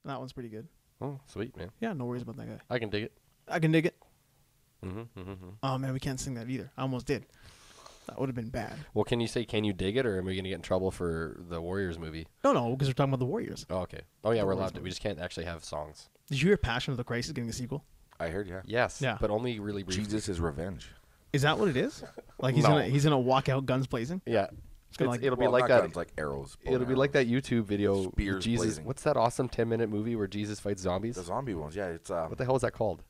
That one's pretty good. Oh, sweet, man. Yeah, no worries about that guy. I can dig it. I can dig it. Mm-hmm. Oh man, we can't sing that either. I almost did. That would have been bad. Well, can you say, can you dig it, or am we going to get in trouble for the Warriors movie? No, because we're talking about the Warriors. Oh, okay. Oh, yeah, The we're Warriors allowed to. movie. We just can't actually have songs. Did you hear Passion of the Christ is getting a sequel? I heard, yeah. Yes, Yeah. but only really briefly. Jesus' revenge. Is that what it is? Like he's No. gonna walk out guns blazing? Yeah. It's gonna like it'll be Well, like not that. guns, like arrows. It'll be like that YouTube video. Spears Jesus. blazing. What's that awesome 10-minute movie where Jesus fights zombies? The zombie ones, yeah. It's What the hell is that called?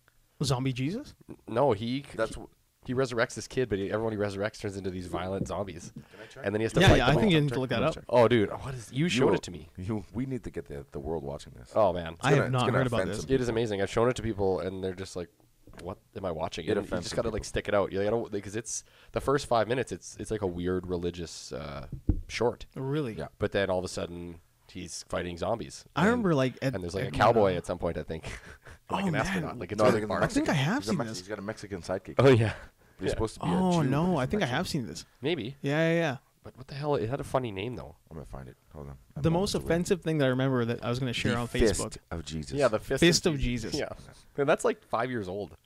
Zombie Jesus? No, That's he resurrects this kid, but everyone he resurrects turns into these violent zombies. Can I check? And then he has to Yeah, fight yeah. them I think all. you need to look that up. Oh, dude, what is? You showed it to me. We need to get the world watching this. Oh man, I have not heard about this. it is amazing. I've shown it to people, and they're just like, "What am I watching?" It And you offends just some gotta like people. stick it out. You gotta because it's the first 5 minutes. It's like a weird religious short, Really? Yeah. but then all of a sudden he's fighting zombies. I remember like and there's like a cowboy at some point. I think, like Oh, an man. astronaut. Like it's No, I really think, far. I think I have he's a seen Mex- this. He's got a Mexican sidekick. Oh yeah, He's supposed to be a Oh Jew, but no, he's I think I Mexican. have seen this. maybe. Yeah. But what the hell? It had a funny name though. I'm going to find it. Hold on. The most offensive thing that I remember that I was going to share The on Fist Facebook. of Jesus. Yeah, the Fist of Jesus. Yeah, and that's like 5 years old.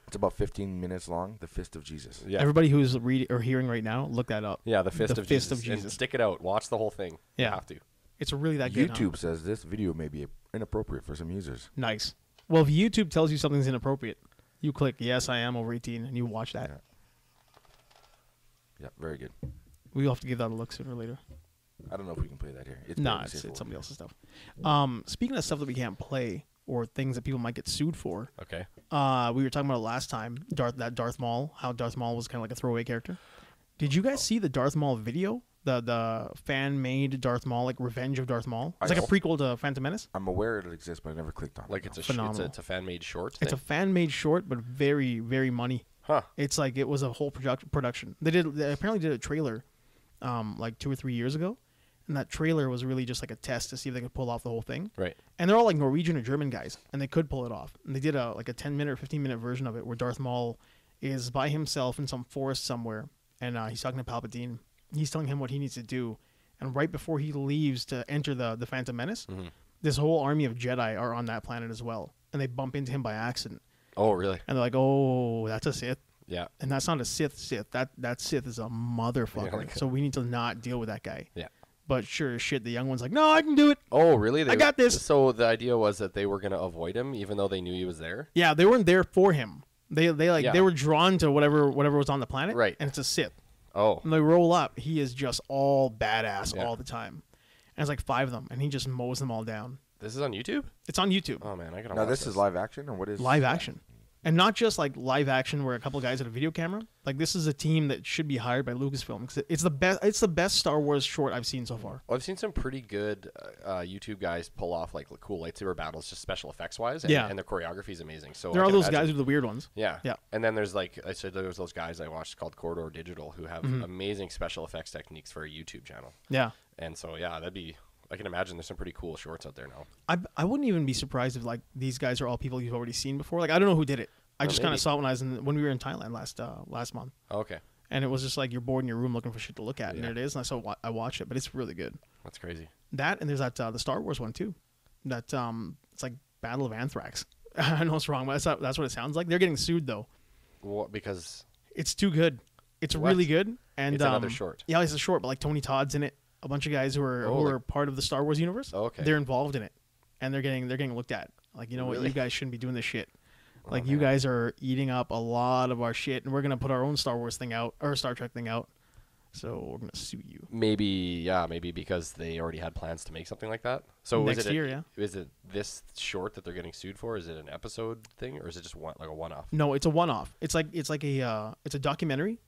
It's about 15 minutes long. The Fist of Jesus. Yeah. Everybody who's reading or hearing right now, look that up. Yeah, the Fist The of Fist Jesus. of Jesus. And stick it out. Watch the whole thing. You Yeah. have to. It's really that good. huh? YouTube says this video may be inappropriate for some users. Nice. Well, if YouTube tells you something's inappropriate, you click yes, I am over 18, and you watch that. Yeah. Yeah, very good. We'll have to give that a look sooner or later. I don't know if we can play that here. Nah, very it's safe for somebody work. else's stuff. Speaking of stuff that we can't play or things that people might get sued for, Okay. we were talking about it last time. Darth Maul, how Darth Maul was kind of like a throwaway character. Did you guys see the Darth Maul video? The fan made Darth Maul, like Revenge of Darth Maul. It's I like a know. prequel to Phantom Menace. I'm aware it exists, but I never clicked on it. Like it's a Phenomenal. it's a fan made short. It's a thing? fan made short, but very very money. Huh. It's like it was a whole production. They apparently did a trailer, like 2 or 3 years ago, and that trailer was really just like a test to see if they could pull off the whole thing. Right. And they're all like Norwegian or German guys, and they could pull it off. And they did a 10-minute or 15-minute version of it where Darth Maul is by himself in some forest somewhere, and he's talking to Palpatine. He's telling him what he needs to do, and right before he leaves to enter the Phantom Menace, this whole army of Jedi are on that planet as well, and they bump into him by accident. Oh, really? And they're like, "Oh, that's a Sith." Yeah. And that's not a Sith. That Sith is a motherfucker. Yeah, like- so we need to not deal with that guy. Yeah. But sure as shit, the young one's like, "No, I can do it." Oh, really? I got this. So the idea was that they were going to avoid him, even though they knew he was there. Yeah, they weren't there for him. They Yeah. they were drawn to whatever was on the planet. Right. And it's a Sith. Oh. And they roll up. He is just all badass Yeah. all the time. And it's like 5 of them, and he just mows them all down. This is on YouTube? It's on YouTube, Oh man, I gotta Now watch this is live action, or what is live action, and not just like live action where a couple guys had a video camera. Like this is a team that should be hired by Lucasfilm because it's the best. It's the best Star Wars short I've seen so far. Well, I've seen some pretty good YouTube guys pull off like cool lightsaber battles, just special effects wise. And, Yeah. and their choreography is amazing. So There I are can those imagine- guys who are the weird ones. Yeah. Yeah. And then there's like I said, there was those guys I watched called Corridor Digital who have amazing special effects techniques for a YouTube channel. Yeah. And so yeah, I can imagine there's some pretty cool shorts out there now. I wouldn't even be surprised if like these guys are all people you've already seen before. Like I don't know who did it. I Oh, just kind maybe. of saw it when we were in Thailand last month, Oh, okay. and it was just like you're bored in your room looking for shit to look at, and Yeah. there it is. And I watched it, but it's really good. That's crazy. That and there's that the Star Wars one too. That it's like Battle of Anthrax. I know it's wrong, but that's what it sounds like. They're getting sued though. What, because It's too good. It's What? really good. And It's another short. Yeah, it's a short, but like Tony Todd's in it. A bunch of guys who are Oh, who like- are part of the Star Wars universe. Oh, okay. They're involved in it, and they're getting looked at. Like, you know what, Really? you guys shouldn't be doing this shit. Like, Oh, you man. guys are eating up a lot of our shit, and we're gonna put our own Star Wars thing out or Star Trek thing out. So we're gonna sue you. maybe because they already had plans to make something like that. So Next is it year, yeah. Is it this short that they're getting sued for? Is it an episode thing, or is it just like a one-off? No, it's a one-off. It's like a documentary,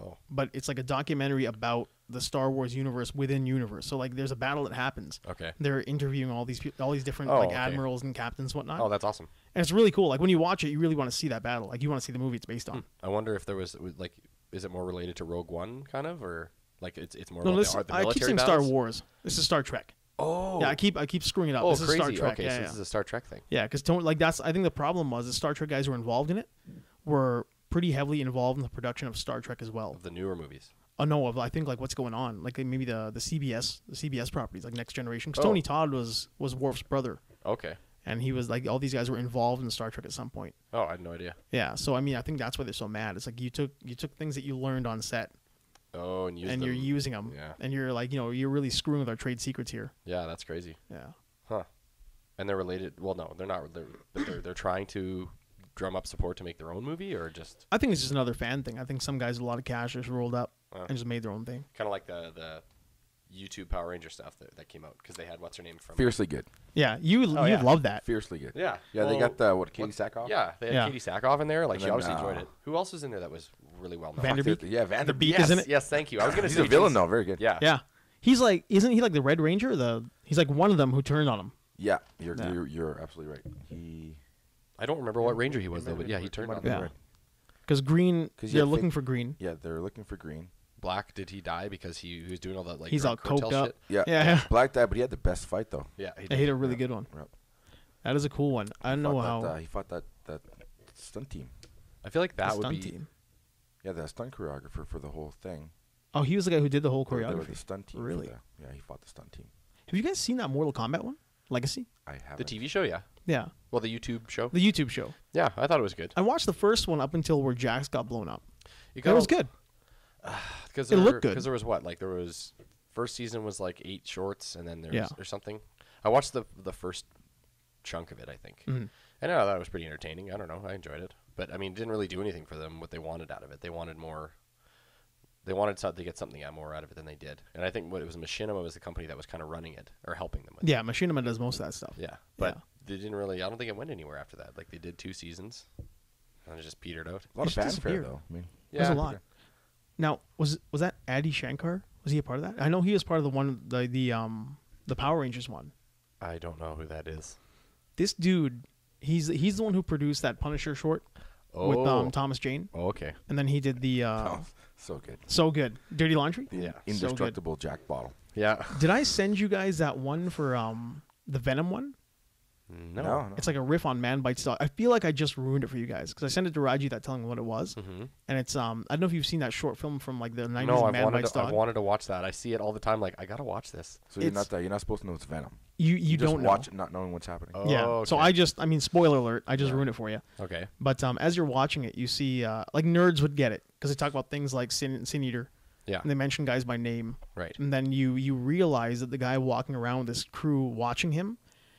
Oh, but it's like a documentary about the Star Wars universe within universe. So like, there's a battle that happens. okay. They're interviewing all these different Oh, like okay. admirals and captains, and whatnot. Oh, that's awesome. And it's really cool. Like when you watch it, you really want to see that battle. Like you want to see the movie it's based on. I wonder if there was like, is it more related to Rogue One, kind of, or like it's more No, about this, the I keep military saying Star battles? Wars. This is Star Trek. Oh, Yeah, I keep screwing it up. oh, this crazy. is Star Trek. Okay, yeah, so yeah. this is a Star Trek thing. Yeah, because I think the problem was the Star Trek guys who were involved in it were pretty heavily involved in the production of Star Trek as well. Of the newer movies. Oh no, I think like what's going on, like maybe the CBS properties like Next Generation. Because Oh. Tony Todd was Worf's brother. Okay. And he was like, all these guys were involved in Star Trek at some point. Oh, I had no idea. Yeah. So I mean, I think that's why they're so mad. It's like you took things that you learned on set. Oh, and you're using them. Yeah. And you're like, you're really screwing with our trade secrets here. Yeah, that's crazy. Yeah. Huh. And they're related. Well, no, they're not. They're trying to drum up support to make their own movie, or just. I think it's just another fan thing. I think some guys with a lot of cash just rolled up and just made their own thing. Kind of like the YouTube Power Ranger stuff that came out because they had what's her name from. Fiercely Good. Yeah, you love that. Fiercely Good. Yeah. Yeah, they got Katie Sackhoff. Yeah, they had Katie Sackhoff in there. Like, And she then, obviously enjoyed it. Who else was in there that was really well known? Vanderbeek. Yeah, Vanderbeek. Yes, isn't it? yes, thank you. I was gonna He's say a villain geez. though. Very good. Yeah. Yeah. He's like, isn't he like the Red Ranger? He's like one of them who turned on him. Yeah, you're absolutely right. I don't remember what Ranger he was though, but yeah, he turned on. Yeah. Because Green, they're looking for Green. Yeah, they're looking for Green. Black, did he die because he was doing all that like he's all drug coked cartel up. shit? Yeah. Black died, but he had the best fight though. Yeah, he He did. hit a really good one. Yep. That is a cool one. I don't know how. He fought that stunt team. I feel like that the would stunt be. team. Yeah, the stunt choreographer for the whole thing. Oh, he was the guy who did the whole They were choreography. the stunt team. Really? Yeah, he fought the stunt team. Have you guys seen that Mortal Kombat one? Legacy? I haven't. The TV show, yeah. Yeah. Well, the YouTube show. The YouTube show. Yeah, I thought it was good. I watched the first one up until where Jax got blown up. It That was good. Because It looked good. Because there was what? Like there was first season was like 8 shorts, and then there Yeah. was or something. I watched the first chunk of it, I think. Mhm. And I thought it was pretty entertaining. I don't know. I enjoyed it, but I mean, it didn't really do anything for them. What they wanted out of it, they wanted more. They wanted to get something more out of it than they did. And I think what it was, Machinima was the company that was kind of running it or helping them with it. Yeah, Machinima does most of that stuff. Yeah, but they didn't really. I don't think it went anywhere after that. Like they did 2 seasons, and it just petered out. A lot It of just fanfare disappeared. though. I mean, There's a lot. Now, was that Adi Shankar? Was he a part of that? I know he was part of the Power Rangers one. I don't know who that is. This dude, he's the one who produced that Punisher short with Thomas Jane, Oh, okay. and then he did the so good. so good Dirty Laundry. The Yeah. indestructible Jack bottle. Yeah. Did I send you guys that one for the Venom one? No. It's like a riff on Man Bites Dog. I feel like I just ruined it for you guys because I sent it to Raji that telling him what it was, and it's I don't know if you've seen that short film from like the 90s. No, Man Bites I've Dog. wanted to watch that. I see it all the time. Like I gotta watch this. So you're not supposed to know it's Venom. You You just don't know. watch it not knowing what's happening. Oh, Yeah. okay. So spoiler alert. I just ruined it for you. Okay. But as you're watching it, you see like nerds would get it because they talk about things like Sin Eater. Yeah. And they mention guys by name. Right. And then you realize that the guy walking around with this crew watching him,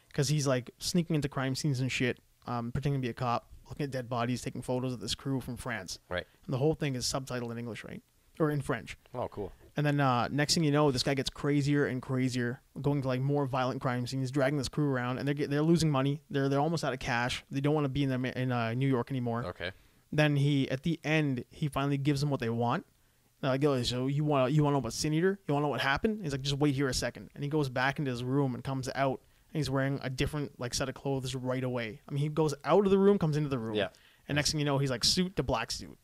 because he's like sneaking into crime scenes and shit, pretending to be a cop, looking at dead bodies, taking photos of this crew from France. Right. And the whole thing is subtitled in English, right? Or in French. Oh, cool. And then next thing you know, this guy gets crazier and crazier, going to like more violent crime scenes, dragging this crew around, and they're losing money. They're almost out of cash. They don't want to be in New York anymore. Okay. Then at the end, he finally gives them what they want. They're like, "Oh, so you want to know about Sin Eater? You want to know what happened?" He's like, "Just wait here a second." And he goes back into his room and comes out, and he's wearing a different like set of clothes right away. I mean, he goes out of the room, comes into the room, Yeah. and next thing you know, he's like suit to black suit,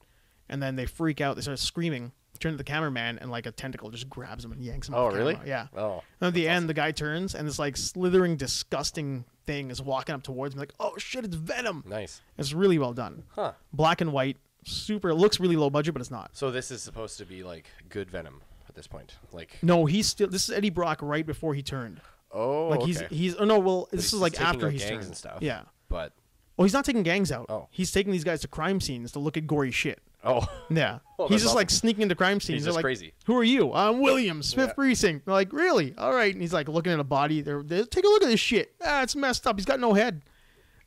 and then they freak out. They start screaming. Turn to the cameraman, and like a tentacle just grabs him and yanks him. Oh, off really? camera. Yeah. Oh. And at the end, the guy turns, and this like slithering, disgusting thing is walking up towards me, like, "Oh shit, it's Venom!" Nice. It's really well done. Huh. Black and white, super. It looks really low budget, but it's not. So this is supposed to be like good Venom at this point. Like. No, he's still. This is Eddie Brock right before he turned. Oh. Like okay. he's. Oh no, well, But this he's is like taking after out he's gangs turned and stuff. Yeah. But. Well, he's not taking gangs out. Oh. He's taking these guys to crime scenes to look at gory shit. Oh. Yeah. Oh, he's that's just like awesome. sneaking into crime scenes. He's They're just like, crazy. "Who are you?" "I'm Williams, 5th Yeah. Precinct." They're like, "Really? All right." And he's like looking at a body. They're take a look at this shit. It's messed up. He's got no head.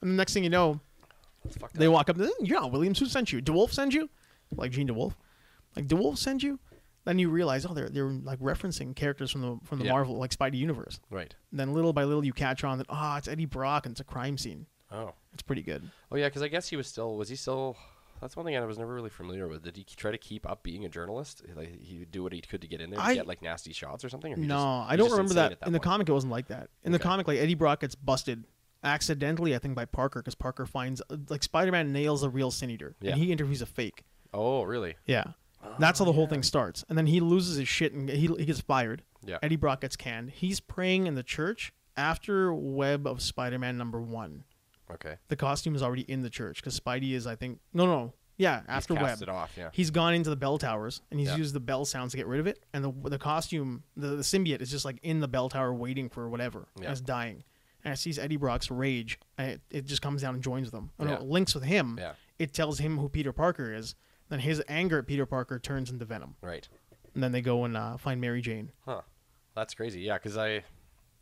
And the next thing you know, That's fucked they up. walk up. You're not Williams. Who sent you? DeWolf send you? Like Gene DeWolf? Like DeWolf send you? Then you realize, oh, they're like referencing characters from the Yeah. Marvel like Spidey universe. Right. And then little by little you catch on that it's Eddie Brock and it's a crime scene. Oh. It's pretty good. Oh yeah, because I guess was he still? That's one thing I was never really familiar with. Did he try to keep up being a journalist? Like he would do what he could to get in there to get like nasty shots or something? Or No, I he's don't just remember insane that. at In the point? comic, it wasn't like that. In the Okay. comic, like Eddie Brock gets busted accidentally, I think, by Parker because Parker finds like Spider-Man nails a real Sin Eater Yeah. and he interviews a fake. Oh really? Yeah. That's how the whole thing starts. And then he loses his shit and he gets fired. Yeah. Eddie Brock gets canned. He's praying in the church after Web of Spider-Man #1. Okay. The costume is already in the church because Spidey is, I think, no. Yeah, after He's Web. cast it off. Yeah. He's gone into the bell towers and he's Yeah. used the bell sounds to get rid of it. And the costume, the symbiote is just like in the bell tower waiting for whatever. Yeah. And it's dying. and it sees Eddie Brock's rage, and it just comes down and joins them. Oh, no, Yeah. it links with him. Yeah. It tells him who Peter Parker is. Then his anger at Peter Parker turns into Venom. Right. And then they go and find Mary Jane. Huh. That's crazy. Yeah, because I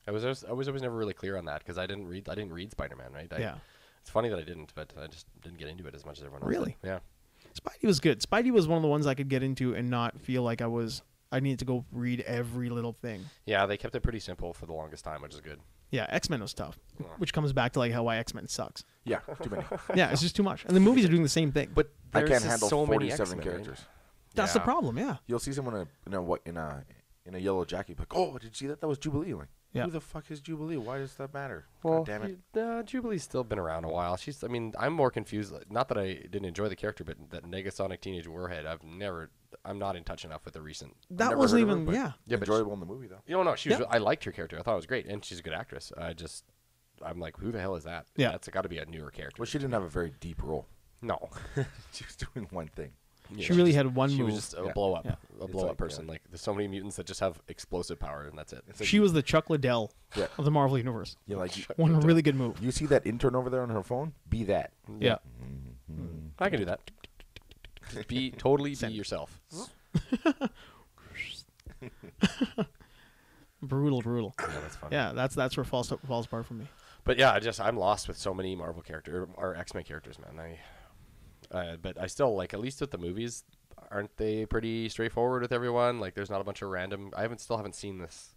was always never really clear on that because I didn't read Spider-Man, right? Yeah. It's funny that I didn't, but I just didn't get into it as much as everyone else. Really? Did. Yeah. Spidey was good. Spidey was one of the ones I could get into and not feel like I needed to go read every little thing. Yeah, they kept it pretty simple for the longest time, which is good. Yeah, X-Men was tough, Yeah. which comes back to like why X-Men sucks. Yeah, too many. Yeah, it's just too much. And the movies are doing the same thing. But I there's can't just handle so many 47 X-Men, characters. That's the problem, yeah. You'll see someone in a yellow jacket, like, oh, did you see that? That was Jubilee. Like, Yeah. who the fuck is Jubilee? Why does that matter? Well, God damn it. Jubilee's still been around a while. I'm more confused. Not that I didn't enjoy the character, but that Negasonic Teenage Warhead, I'm not in touch enough with the recent. That never wasn't heard of her, even, but- yeah. Yeah, but Enjoyable in the movie, though. No, she was. Yeah. I liked her character. I thought it was great, and she's a good actress. I'm like, who the hell is that? Yeah. That's got to be a newer character. Well, she didn't have a very deep role. No. She was doing one thing. Yeah, She really had one She move. was just a Yeah. blow up, Yeah. a It's blow up like, person. Like there's so many mutants that just have explosive power, and that's it. It's like She was the Chuck Liddell Yeah. of the Marvel Universe. You're like, One really good move. you see that intern over there on her phone? Be that. Yeah. I can do that. Just totally Send. be yourself. Brutal. Yeah, that's funny. Yeah, that's where falls apart for me. But yeah, I'm lost with so many Marvel characters or X-Men characters, man. But I still like, at least with the movies, aren't they pretty straightforward with everyone? Like, there's not a bunch of random. I still haven't seen this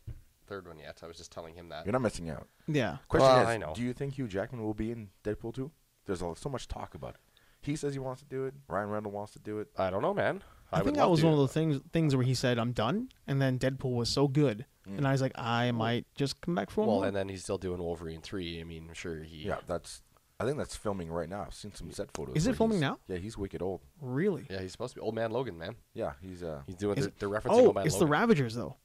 third one yet. I was just telling him that. You're not missing out. Yeah. Question Well, is, I know. do you think Hugh Jackman will be in Deadpool 2? There's so much talk about it. He says he wants to do it. Ryan Reynolds wants to do it. I don't know, man. I think that was one of the things where he said, I'm done. And then Deadpool was so good. And I was like, I might just come back for one Well, more. and then he's still doing Wolverine 3. I mean, sure, Yeah, I think that's filming right now. I've seen some set photos. Is it where filming he's- now? Yeah, he's wicked old. Really? Yeah, he's supposed to be Old Man Logan, man. Yeah, he's He's doing. Is They're referencing Oh, Old Man it's Logan. the Ravagers, though.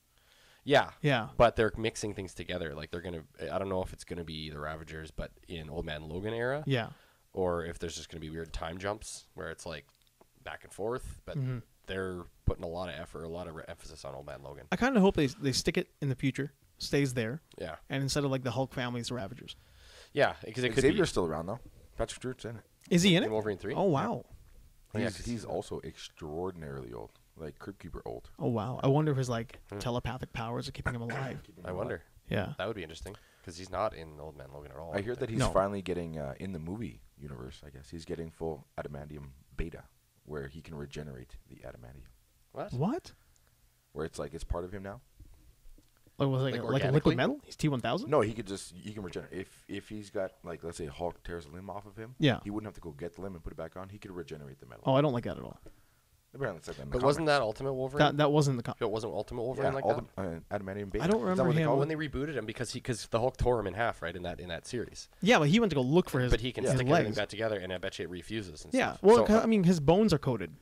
Yeah. Yeah. But they're mixing things together. Like they're gonna. I don't know if it's gonna be the Ravagers, but in Old Man Logan era. Yeah. Or if there's just gonna be weird time jumps where it's like back and forth. But Mm-hmm. they're putting a lot of effort, a lot of emphasis on Old Man Logan. I kind of hope they stick it in the future, stays there, Yeah. and instead of like the Hulk family, it's the Ravagers. Yeah, because it could Xavier's be still around though. Patrick Stewart's in it. Is he in in it? Wolverine 3. Oh, wow. Yeah, He's, 'cause he's also extraordinarily old, like Crypt Keeper old. Oh, wow. I wonder if his like telepathic powers are keeping him alive. I wonder. Yeah. That would be interesting because he's not in Old Man Logan at all. I hear that he's No. finally getting in the movie universe. I guess he's getting full adamantium beta, where he can regenerate the adamantium. What? What? Where it's like it's part of him now. Like, was it Like like a organically? liquid metal? He's T1000? No, he can regenerate. If he's got like, let's say Hulk tears a limb off of him, Yeah. he wouldn't have to go get the limb and put it back on. He could regenerate the metal. Oh, I don't like that at all. Apparently it's like that in the But wasn't comics. that Ultimate Wolverine? That wasn't the. It wasn't Ultimate Wolverine Yeah, like all that. the adamantium beta. I don't Is that remember what they him- call When it? they rebooted him because the Hulk tore him in half, right, in that series. Yeah, but he went to go look for his. But he can his stick everything legs. back together, and I bet you it refuses. And Yeah. stuff. Well, So, 'cause, I mean, his bones are coated.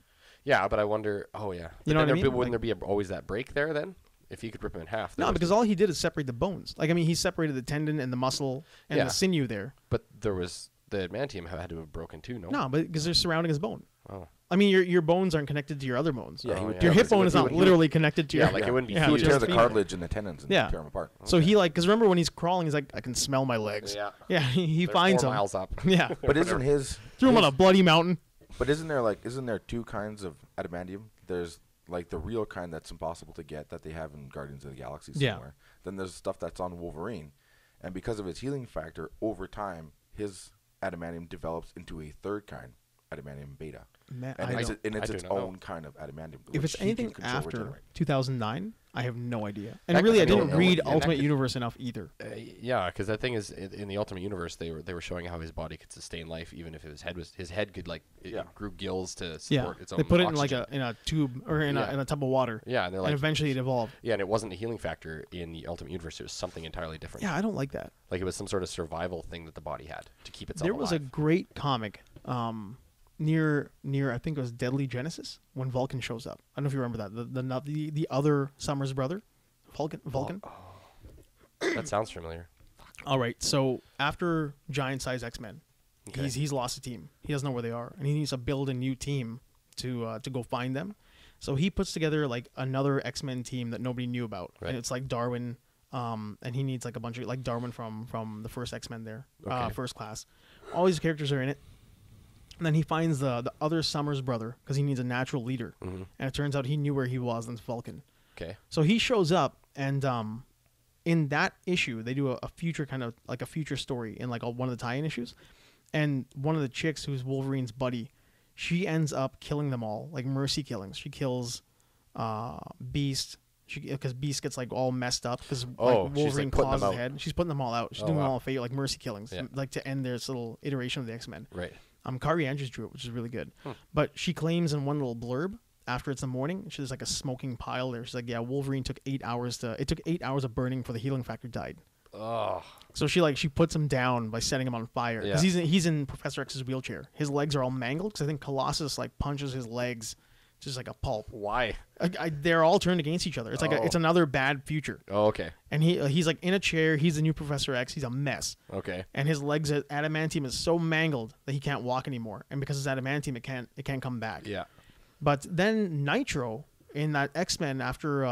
yeah, but I wonder. Oh yeah, You know what I mean? Wouldn't Like- there be always that break there then? If he could rip him in half. there No, was- because all he did is separate the bones. Like, I mean, he separated the tendon and the muscle and Yeah. the sinew there. But there was the adamantium had to have broken too. No. No, but because they're surrounding his bone. Oh. I mean, your bones aren't connected to your other bones. Yeah, he Oh, would yeah. tear Your the- hip bone is he not would- literally connected to Yeah, your. like it wouldn't be Yeah, He would fused. tear just the femur. cartilage and the tendons and Yeah. tear them apart. So he like, because remember when he's crawling, he's like, I can smell my legs. Yeah. Yeah, he They're finds 4 them. miles up. Yeah, But isn't his threw him on his- a bloody mountain. But isn't there two kinds of adamantium? There's like the real kind that's impossible to get that they have in Guardians of the Galaxy Yeah. somewhere. Then there's stuff that's on Wolverine, and because of its healing factor, over time his adamantium develops into a third kind, adamantium beta, Man, and I it's don't- it's I do its not know. own kind of adamantium. if which it's he can anything control after regenerate. 2009, I have no idea. And That really, I could- didn't no, read and that Ultimate could- Universe enough either. Yeah, because the thing is, in the Ultimate Universe, they were showing how his body could sustain life, even if his head could like it Yeah. grew gills to Yeah, support its own. they put it oxygen. in like a tube or in Yeah. a tub of water. Yeah, and they're like, and eventually it evolved. yeah, and it wasn't a healing factor in the Ultimate Universe. It was something entirely different. Yeah, I don't like that. Like it was some sort of survival thing that the body had to keep itself There was a alive. great comic near I think it was Deadly Genesis when Vulcan shows up. I don't know if you remember that. The other Summers brother, Vulcan. That sounds familiar. All right, so after Giant Size X-Men, Okay. he's lost a team. He doesn't know where they are, and he needs to build a new team to go find them. So he puts together like another X-Men team that nobody knew about, Right. and it's like Darwin, and he needs like a bunch of like Darwin from the first X-Men there, Okay. First Class. All these characters are in it. And then he finds the other Summers brother because he needs a natural leader, and it turns out he knew where he was in Vulcan. Okay. So he shows up, and in that issue, they do a future kind of like a future story in like one of the tie-in issues, and one of the chicks who's Wolverine's buddy, she ends up killing them all, like mercy killings. She kills Beast, because Beast gets like all messed up because Oh, like, she's, Wolverine like, putting claws them his out. head. She's putting them all out. She's Oh, doing them wow. all a favor, like mercy killings, Yeah. like to end this little iteration of the X-Men. Right. Carrie Andrews drew it, which is really good. But she claims in one little blurb after it's the morning, she's like a smoking pile there. She's like, yeah, Wolverine took 8 hours it took 8 hours of burning for the healing factor died. Oh. So she puts him down by setting him on fire because Yeah. he's in Professor X's wheelchair. His legs are all mangled because I think Colossus like punches his legs just like a pulp. Why? They're all turned against each other. It's like it's another bad future. Oh, okay. And he's like in a chair. He's the new Professor X. He's a mess. Okay. And his legs, adamantium, is so mangled that he can't walk anymore. And because it's adamantium, it can't come back. Yeah. But then Nitro in that X-Men after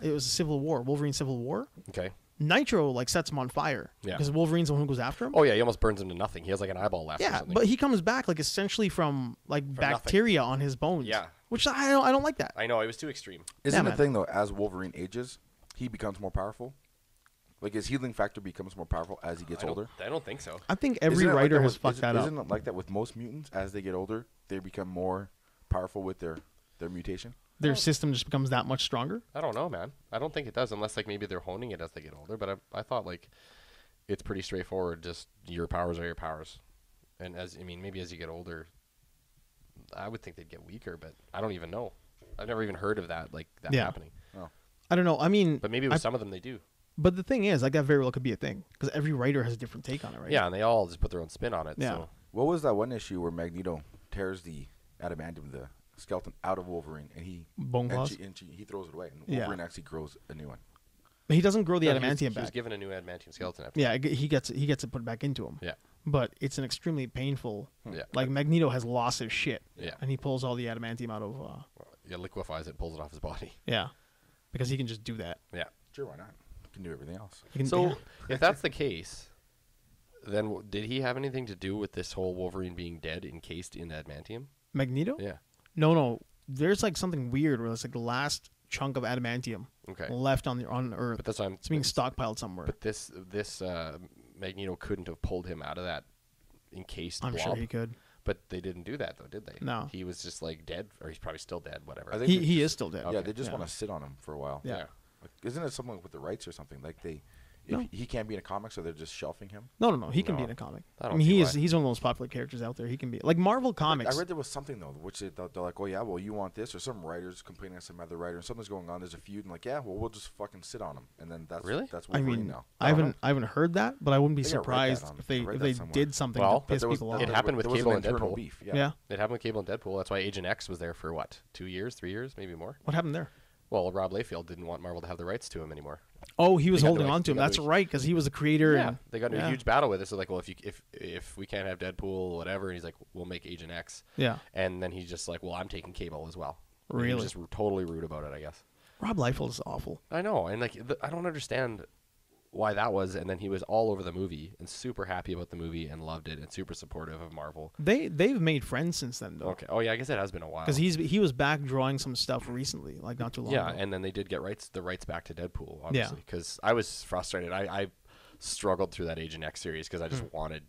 it was Civil War, Wolverine Civil War. Okay. Nitro like sets him on fire. Yeah. Because Wolverine's the one who goes after him. Oh yeah, he almost burns him to nothing. He has like an eyeball left. Or Yeah, something. but he comes back like essentially from like bacteria on his bones. Yeah. Which I don't like that. I know it was too extreme. Isn't the man. thing though, as Wolverine ages, he becomes more powerful? Like his healing factor becomes more powerful as he gets older? I don't think so. I think every Isn't it like writer that has with- fucked that up. Isn't it like that with most mutants? As they get older, they become more powerful with their mutation? Their system just becomes that much stronger. I don't know, man. I don't think it does, unless like maybe they're honing it as they get older. But I thought like it's pretty straightforward. Just your powers are your powers, and maybe as you get older, I would think they'd get weaker. But I don't even know. I've never even heard of that Yeah. happening. I don't know. I mean, But maybe with some of them they do. but the thing is, like that very well could be a thing because every writer has a different take on it, right? Yeah, and they all just put their own spin on it. Yeah. So. What was that one issue where Magneto tears the adamantium, the skeleton, out of Wolverine, and Bone claws. he throws it away, and Yeah. Wolverine actually grows a new one? But he doesn't grow the No, adamantium he was back. given a new adamantium skeleton after. Yeah, he gets it put back into him. Yeah. But it's an extremely painful. Yeah. Like Magneto has lost his shit. Yeah. And he pulls all the adamantium out of. Yeah, liquefies it, pulls it off his body. Yeah. Because he can just do that. Yeah. Sure, why not? You can do everything else. He can, So yeah. if that's the case, then did he have anything to do with this whole Wolverine being dead, encased in adamantium? Magneto? Yeah. No. There's like something weird where it's like the last chunk of adamantium Okay. left on Earth. But that's why It's being stockpiled somewhere. But this Magneto couldn't have pulled him out of that encased I'm blob. sure he could. But they didn't do that though, did they? No. He was just like dead, or he's probably still dead. Whatever. I think He is still dead. Yeah, Okay. they just Yeah. want to sit on him for a while. Yeah. Like, isn't it something with the rights or something? Like No. he can't be in a comic, so they're just shelving him. No. He can be No. in a comic. I I don't mean, see why. he's one of the most popular characters out there. He can be like Marvel Comics. I read there was something though, which they're like, oh yeah, well you want this, or some writers complaining at some other writer, and something's going on. There's a feud, and like, yeah, well we'll just fucking sit on him, and then that's Really? that's I Wolverine mean, now. I haven't heard that, but I wouldn't be I think I read that surprised on- if they I read if that they somewhere. did something Well, to piss There was- people off. It happened with there was Cable an and internal Deadpool. beef. Yeah. It happened with Cable and Deadpool. That's why Agent X was there for what, 2 years, 3 years, maybe more. What happened there? Well, Rob Liefeld didn't want Marvel to have the rights to him anymore. Oh, he was They got holding the- on to him. they got That's the- right, because he was the creator. Yeah, And, they got in yeah. a huge battle with it. So like, well, if we can't have Deadpool or whatever, and he's like, we'll make Agent X. Yeah. And then he's just like, well, I'm taking Cable as well. And he Really? was just totally rude about it, I guess. Rob Liefeld is awful. I know, and like, I don't understand why that was. And then he was all over the movie and super happy about the movie and loved it and super supportive of Marvel. They've made friends since then though. Okay. Oh yeah, I guess it has been a while. Because he was back drawing some stuff recently, like not too long Yeah, ago. and then they did get the rights back to Deadpool, obviously. Because I was frustrated. I struggled through that Agent X series because I just wanted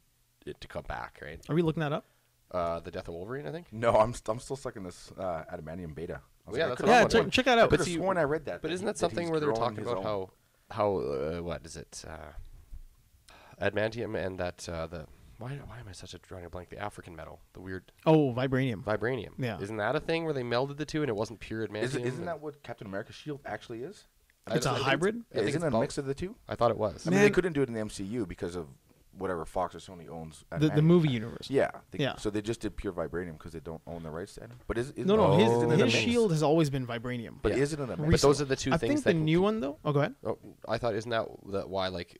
it to come back, right? Are we looking that up? The Death of Wolverine, I think. No, I'm still stuck in this adamantium beta. I was Yeah, like, I that's could've what Yeah, I'm sworn- wondering. check that out. I could have see- sworn I read that. But isn't that he's something where they were growing talking his about own. how what is it? Adamantium and that why am I such a drawing a blank? The African metal, the weird Oh, vibranium. vibranium. Yeah. Isn't that a thing where they melded the two and it wasn't pure adamantium? Isn't that what Captain America's shield actually is? It's a I think hybrid? I think Isn't it's it a both. mix of the two? I thought it was. I mean, they Man. couldn't do it in the MCU because of whatever Fox or Sony owns. The adamantium. movie universe. Yeah, Yeah. So they just did pure vibranium because they don't own the rights to it. But is No, oh, his isn't it a his mix? shield has always been vibranium. But Yeah. is it in a mix? But those are the two I things think that the new one though. Oh, go ahead. Oh, I thought isn't that why like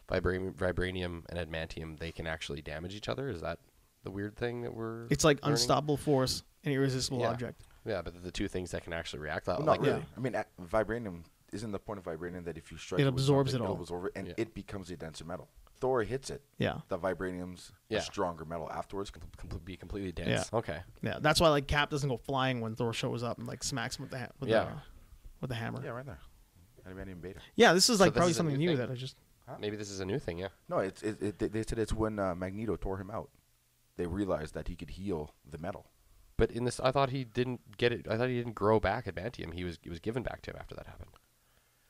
vibranium and adamantium they can actually damage each other? Is that the weird thing that we're? It's like learning? unstoppable force and irresistible Yeah. object. Yeah, but the two things that can actually react. Well, Like not really. I mean, vibranium isn't the point of vibranium that if you strike It it with absorbs something, it all. it'll absorb it, and Yeah. it becomes a denser metal. Thor hits it. Yeah. The vibranium's Yeah. a stronger metal afterwards. Be completely dense. Okay. Yeah. That's why like Cap doesn't go flying when Thor shows up and like smacks him with with the hammer. Yeah, right there. Adamantium beta. Yeah, this is like this probably is a something new new thing? that I just. Maybe this is a new thing. Yeah. No, they said it's when Magneto tore him out. They realized that he could heal the metal. But in this, I thought he didn't get it. I thought he didn't grow back adamantium. It was given back to him after that happened.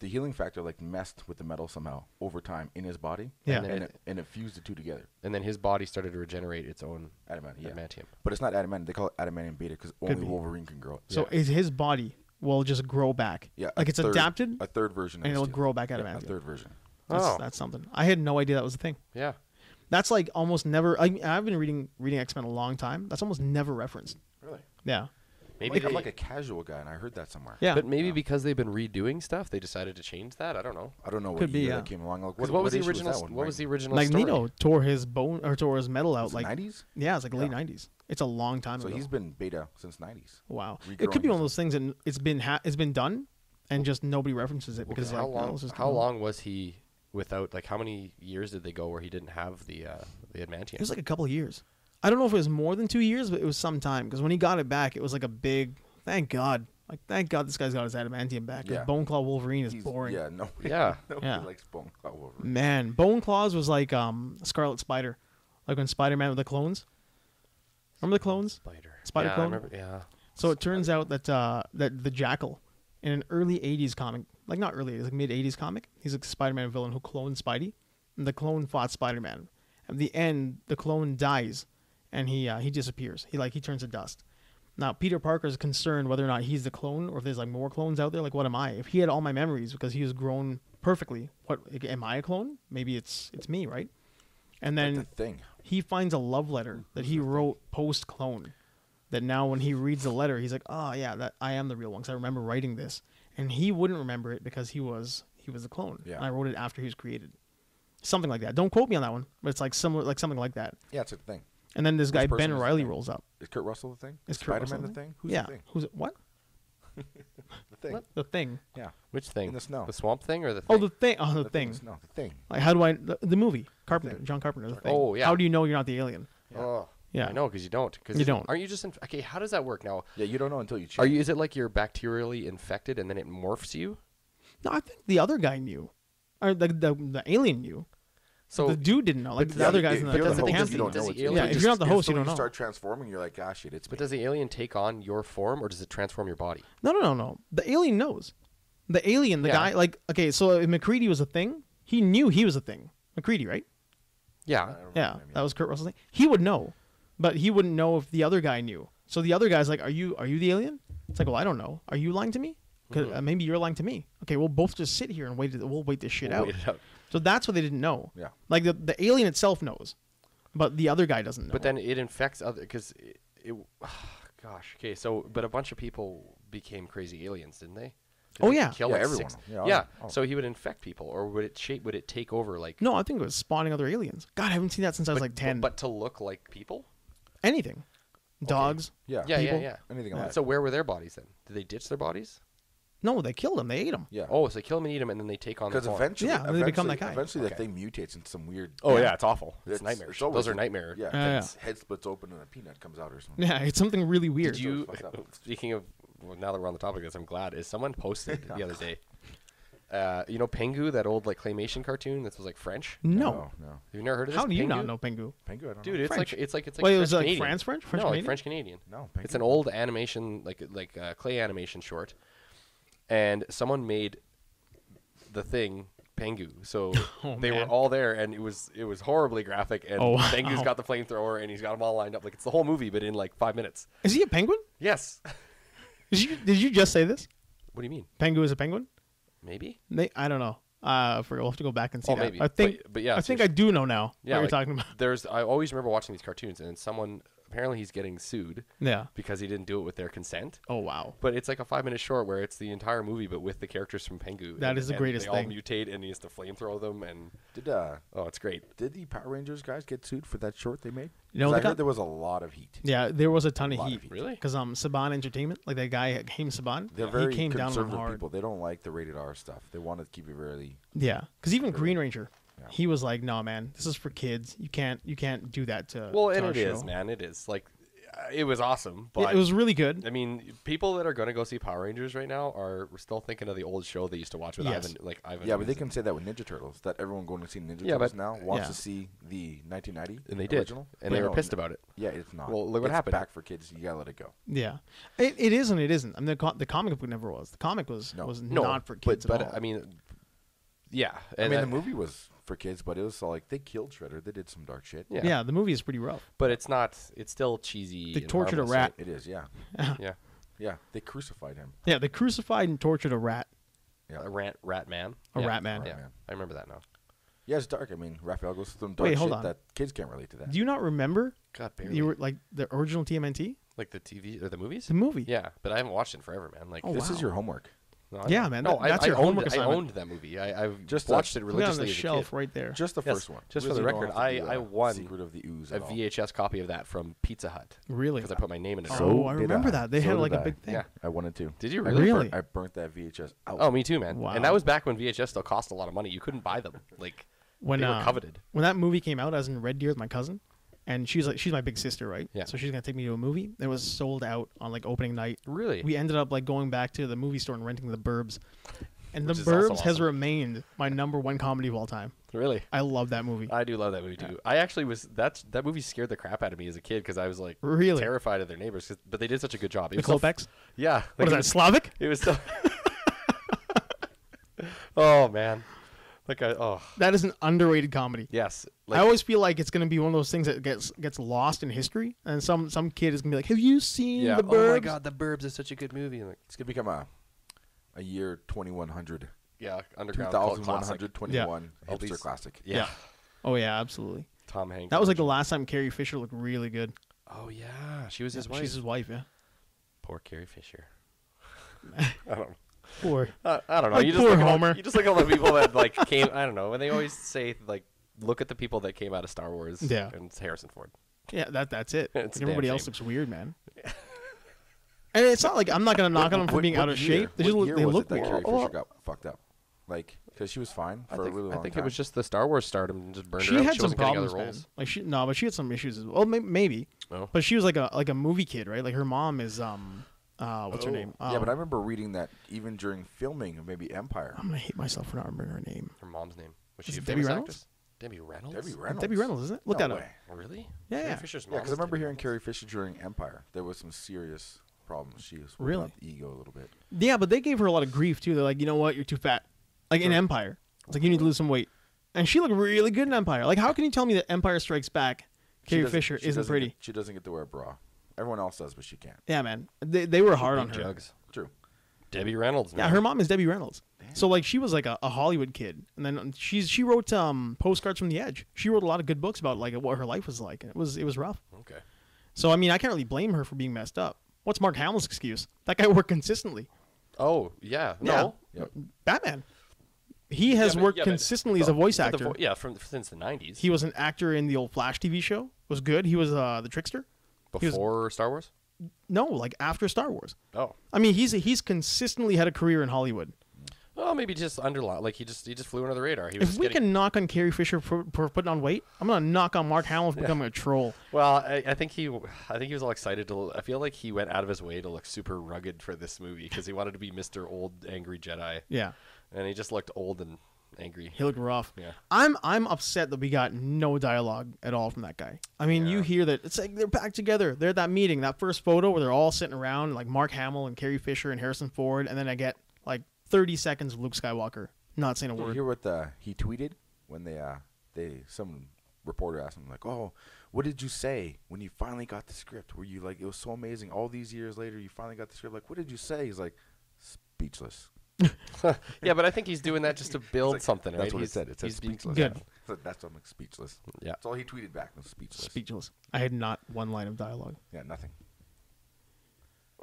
The healing factor like messed with the metal somehow over time in his body. Yeah. And it fused the two together. And then his body started to regenerate its own Adamantium. Yeah. adamantium. But it's not adamantium. They call it adamantium beta because only be. Wolverine can grow it. So is his body will just grow back? Yeah, Like a it's third- adapted A third version. of and his it'll steel. grow back Yeah, adamantium. a third version. That's something. I had no idea that was a thing. Yeah. That's like almost never. I've been reading X-Men a long time. That's almost never referenced. Really? Yeah. Maybe I'm they- like a casual guy, and I heard that somewhere. Yeah. But maybe because they've been redoing stuff, they decided to change that. I don't know. I don't know what Could be, year yeah. that came along. Like, Because what was the issue original? that one? What was the original Magneto story? tore his metal out Was it like 90s? yeah, it's like late Yeah. 90s. It's a long time So ago. he's been beta since 90s. Wow. It regrowing could be one of himself. those things that it's been done and just nobody references it because how like long? oh, it's just How done. long was he without? Like, how many years did they go where he didn't have the adamantium? It was like a couple of years. I don't know if it was more than 2 years, but it was some time because when he got it back, it was like a big. Thank God. Like thank God this guy's got his adamantium back. 'Cause Yeah. Bone Claw Wolverine is He's, boring. Yeah, no. Yeah. Nobody Yeah. likes Bone Claw Wolverine. Man, Bone Claws was like Scarlet Spider, like when Spider-Man with the clones. Remember the clones? Spider yeah, clone? I remember, yeah. So it turns out that that the Jackal in an early 80s comic, like not early 80s, like mid 80s comic, he's a Spider-Man villain who cloned Spidey. And the clone fought Spider-Man. At the end, the clone dies and he disappears. He turns to dust. Now, Peter Parker is concerned whether or not he's the clone or if there's like more clones out there. Like, what am I? If he had all my memories because he was grown perfectly, what am I a clone? Maybe it's me, right? And Like then the thing. he finds a love letter that he wrote post-clone. That now when he reads the letter, he's like, oh yeah, that I am the real one because I remember writing this. And he wouldn't remember it because he was a clone. Yeah. And I wrote it after he was created. Something like that. Don't quote me on that one, but it's like similar, like something like that. Yeah, it's a thing. And then this guy person Ben is the Reilly thing? rolls up. Is Kurt Russell the thing? Is Kurt Spider-Man Russell the thing? Who's yeah. the thing? Who's it? What? The thing. What? The thing. Yeah. Which thing? In the snow. The swamp thing or the Oh, thing? the thing. Oh, the The thing. No, the thing. Like, how do I? The movie. Carpenter. Thing. John Carpenter. The thing. Oh, yeah. How do you know you're not the alien? Yeah. Oh, Yeah. I know because you don't. Cause You don't. Aren't you just okay? How does that work now? Yeah, you don't know until you check. Are you? Is it like you're bacterially infected and then it morphs you? No, I think the other guy knew, or the alien knew. So The dude didn't know. Like But the other guys if in you're the the camp. host, you didn't don't know. know. Does the until alien Yeah, if you're not the host, you until don't know. start transforming, you're like, ah, shit, it's But me. does the alien take on your form or does it transform your body? No. The alien knows. The alien, the Yeah. guy, like, okay, so if McCready was a thing, he knew he was a thing. McCready, right? Yeah. Yeah, that was Kurt Russell's thing. He would know, but he wouldn't know if the other guy knew. So the other guy's like, "Are you the alien?" It's like, "Well, I don't know. Are you lying to me? Because maybe you're lying to me." Okay, we'll both just sit here and we'll wait this shit out. Wait it out. So that's what they didn't know. Yeah. Like the alien itself knows, but the other guy doesn't know. But then it infects other because gosh. Okay. So, but a bunch of people became crazy aliens, didn't they? Oh, Didn't yeah. they kill Yeah, like everyone. six- Yeah, Yeah. oh. So he would infect people, or would it Would it take over like? no, I think it was spawning other aliens. God, I haven't seen that since I was but- like 10. But to look like people. Anything, dogs. Yeah. Yeah. People? Yeah. Anything like So where were their bodies then? Did they ditch their bodies? No, they killed them. They ate them. Yeah. Oh, so they kill them and eat them, and then they take on the Because form. eventually, Yeah, they become that guy. Eventually, that Okay. thing mutates into some weird. Oh yeah, it's awful. It's It's- nightmares. it's always Those are a- nightmare. Yeah. Yeah, its head splits open and a peanut comes out or something. Yeah, it's something really weird. Did you? fucked up. Speaking of, well, now that we're on the topic of this, I'm glad. Is someone posted the other day? You know Pengu, that old like claymation cartoon that was like French. No. No. You've never heard of this? How do you Pengu? not know Pengu? Pengu, I don't Dude, know. it's French. like it's like Wait, it was like Canadian. France French? French no, like Canadian? French Canadian. No, Pengu. It's an old animation, like clay animation short, and someone made the thing Pengu. So Oh, they were man. all there, and it was horribly graphic. And Oh, wow. Pengu's got the flamethrower, and he's got them all lined up. Like it's the whole movie, but in like 5 minutes. Is he a penguin? Yes. Did you just say this? What do you mean? Pengu is a penguin? Maybe. I don't know. We'll have to go back and see Oh, that. maybe. I think. but yeah, I think I do know now Yeah, what you're like, talking about. I always remember watching these cartoons, and then someone apparently he's getting sued Yeah. because he didn't do it with their consent. Oh wow. But it's like a 5-minute short where it's the entire movie, but with the characters from Pengu. That is the greatest they thing. They all mutate, and he has to flamethrow them, and Did it's great. did the Power Rangers guys get sued for that short they made? You know, 'Cause they I got- heard there was a lot of heat. Yeah, there was a ton of Lot of heat. heat. Really? Because Saban Entertainment, like that guy Haim Saban, They're very he came down on him conservative hard. people. They don't like the rated R stuff. They want to keep it really. Yeah, because even Green Ranger, Yeah. he was like, "No, man, this is for kids. You can't do that to." Well, to and our it is, show." man. It is. Like, it was awesome. Yeah, But it was really good. I mean, people that are going to go see Power Rangers right now are still thinking of the old show they used to watch with Yes. Ivan. Yeah, but they can say that with Ninja Turtles. That everyone going to see Ninja Yeah, Turtles but- now wants Yeah. to see the 1990 And they did. original. And they were No, pissed about it. Yeah, it's not. Well, look what It's happened. back for kids. You gotta let it go. Yeah, it is and it isn't. I mean, the comic book never was. The comic was No. not for kids but at all. I mean, yeah. I And mean, the movie was for kids, but it was all like they killed Shredder. They did some dark shit. Yeah. yeah, the movie is pretty rough. But it's not. It's still cheesy. They and tortured a harmless, rat. It is. Yeah, right? Yeah. yeah. They crucified him. Yeah, they crucified and tortured a rat. Yeah. A rat man. A Yeah. rat man. Yeah. Rat man. I remember that now. Yeah, it's dark. I mean, Raphael goes through some dark Wait, hold shit on. that kids can't relate to that. Do you not remember God, barely. you were like the original TMNT, Like the TV or the movies? the movie? Yeah, but I haven't watched it in forever, man. Like, Oh, This wow. is your homework. no, I Yeah, know. man, No, that's I your owned, homework I assignment. owned that movie. I've Just watched it Put it on religiously the as a shelf kid. right there. Just the Yes, first one. just We for the really don't record, have to do, I won Secret of the Ooze A at all. VHS copy of that from Pizza Hut Really? because I put my name in it. Oh, I did remember I. that. They So had did like a I. big thing. Yeah. I wanted to. Did you I really? Really? I burnt that VHS out. Oh, me too, man. Wow. And that was back when VHS still cost a lot of money. You couldn't buy them. Like, When they were coveted. When that movie came out, I was in Red Deer with my cousin, and she's my big sister, right? Yeah. So she's gonna take me to a movie. It was sold out on like opening night. Really? We ended up like going back to the movie store and renting The Burbs, and Which The is also Burbs has awesome. remained my #1 comedy of all time. Really? I love that movie. I do love that movie too. I actually was that movie scared the crap out of me as a kid because I was like Really? terrified of their neighbors. But they did such a good job. It The was so Klopeks. yeah. What Like, is that? Slavic? It was so. Oh man. That is an underrated comedy. Yes. I always feel like it's gonna be one of those things that gets lost in history, and some kid is gonna be like, "Have you seen yeah. The Burbs?" Oh my God, The Burbs is such a good movie. And like, It's gonna become a year 2100, yeah, underground cult classic. 2121 All hipster these- classic. Yeah. Oh yeah, absolutely. Tom Hanks. That was like the last time Carrie Fisher looked really good. Oh yeah, she was his wife. She's his wife, yeah. Poor Carrie Fisher. I don't. Poor. I don't know. Like You just poor look at all- Homer. you just look at all the people that like came. I don't know. When they always say like, look at the people that came out of Star Wars. Yeah. And it's Harrison Ford. Yeah, that's it. It's a Everybody damn else shame. looks weird, man. And it's not like I'm not gonna knock on them for being out of shape. They just What look, year they was look it that weird. Carrie Oh, Fisher got fucked up? Like, because she was fine for a really long I think time. it was just the Star Wars stardom and just burned she her out. had She some wasn't getting problems, other man. roles. Like but she had some issues as well. Maybe. Oh. But she was like a movie kid, right? Like her mom is what's her name? yeah, but I remember reading that even during filming of maybe Empire. I'm gonna hate myself for not remembering her name. Her mom's name was Is she a it Debbie famous Reynolds? actress? Debbie Reynolds. Debbie Reynolds. Debbie Reynolds, isn't it? Look No that way. up. Really? Yeah, Carrie yeah. Fisher's Yeah, mom because I is remember Debbie hearing Reynolds. Carrie Fisher during Empire. There was some serious problems. She was working Really? on the ego a little bit. Yeah, but they gave her a lot of grief too. They're like, you know what? You're too fat. Like in Empire, it's like you need to lose some weight. And she looked really good in Empire. Like, how can you tell me that Empire Strikes Back, She Carrie doesn't- Fisher she isn't doesn't pretty? Get, she doesn't get to wear a bra. Everyone else does, but she can't. Yeah, man. They were hard on Big her. jugs. True. Debbie Reynolds. Yeah, man. her mom is Debbie Reynolds. So like she was like a Hollywood kid, and then she wrote Postcards from the Edge. She wrote a lot of good books about like what her life was like, and it was rough. Okay. So I mean, I can't really blame her for being messed up. What's Mark Hamill's excuse? That guy worked consistently. Oh yeah. No. Yep. Batman. He has worked but- consistently as a voice but actor. since the 90s. He was an actor in the old Flash TV show. Was good. He was the trickster. he was- before Star Wars. No, like after Star Wars. Oh. I mean, he's consistently had a career in Hollywood. Well, maybe just underline. Like he just flew under the radar. He was If just we getting, can knock on Carrie Fisher for putting on weight, I'm gonna knock on Mark Hamill for becoming a troll. Well, I think he was all excited to. I feel like he went out of his way to look super rugged for this movie because he wanted to be Mr. Old Angry Jedi, Yeah, and he just looked old and angry. he looked rough. Yeah. I'm upset that we got no dialogue at all from that guy. I mean, you Yeah. hear that it's like they're back together. They're at that meeting, that first photo where they're all sitting around, like Mark Hamill and Carrie Fisher and Harrison Ford, and then I get like 30 seconds of Luke Skywalker not saying a Did you word. hear what he tweeted when some reporter asked him like, "Oh, what did you say when you finally got the script? Were you like, it was so amazing all these years later, you finally got the script? Like, what did you say?" He's like, "Speechless." Yeah, but I think he's doing that just to build something, right? That's what it He's- said. It said he's being- speechless. Good. So that's what I'm like, speechless. Yeah. That's all he tweeted back. Was speechless. Speechless. I had not one line of dialogue. Yeah, nothing.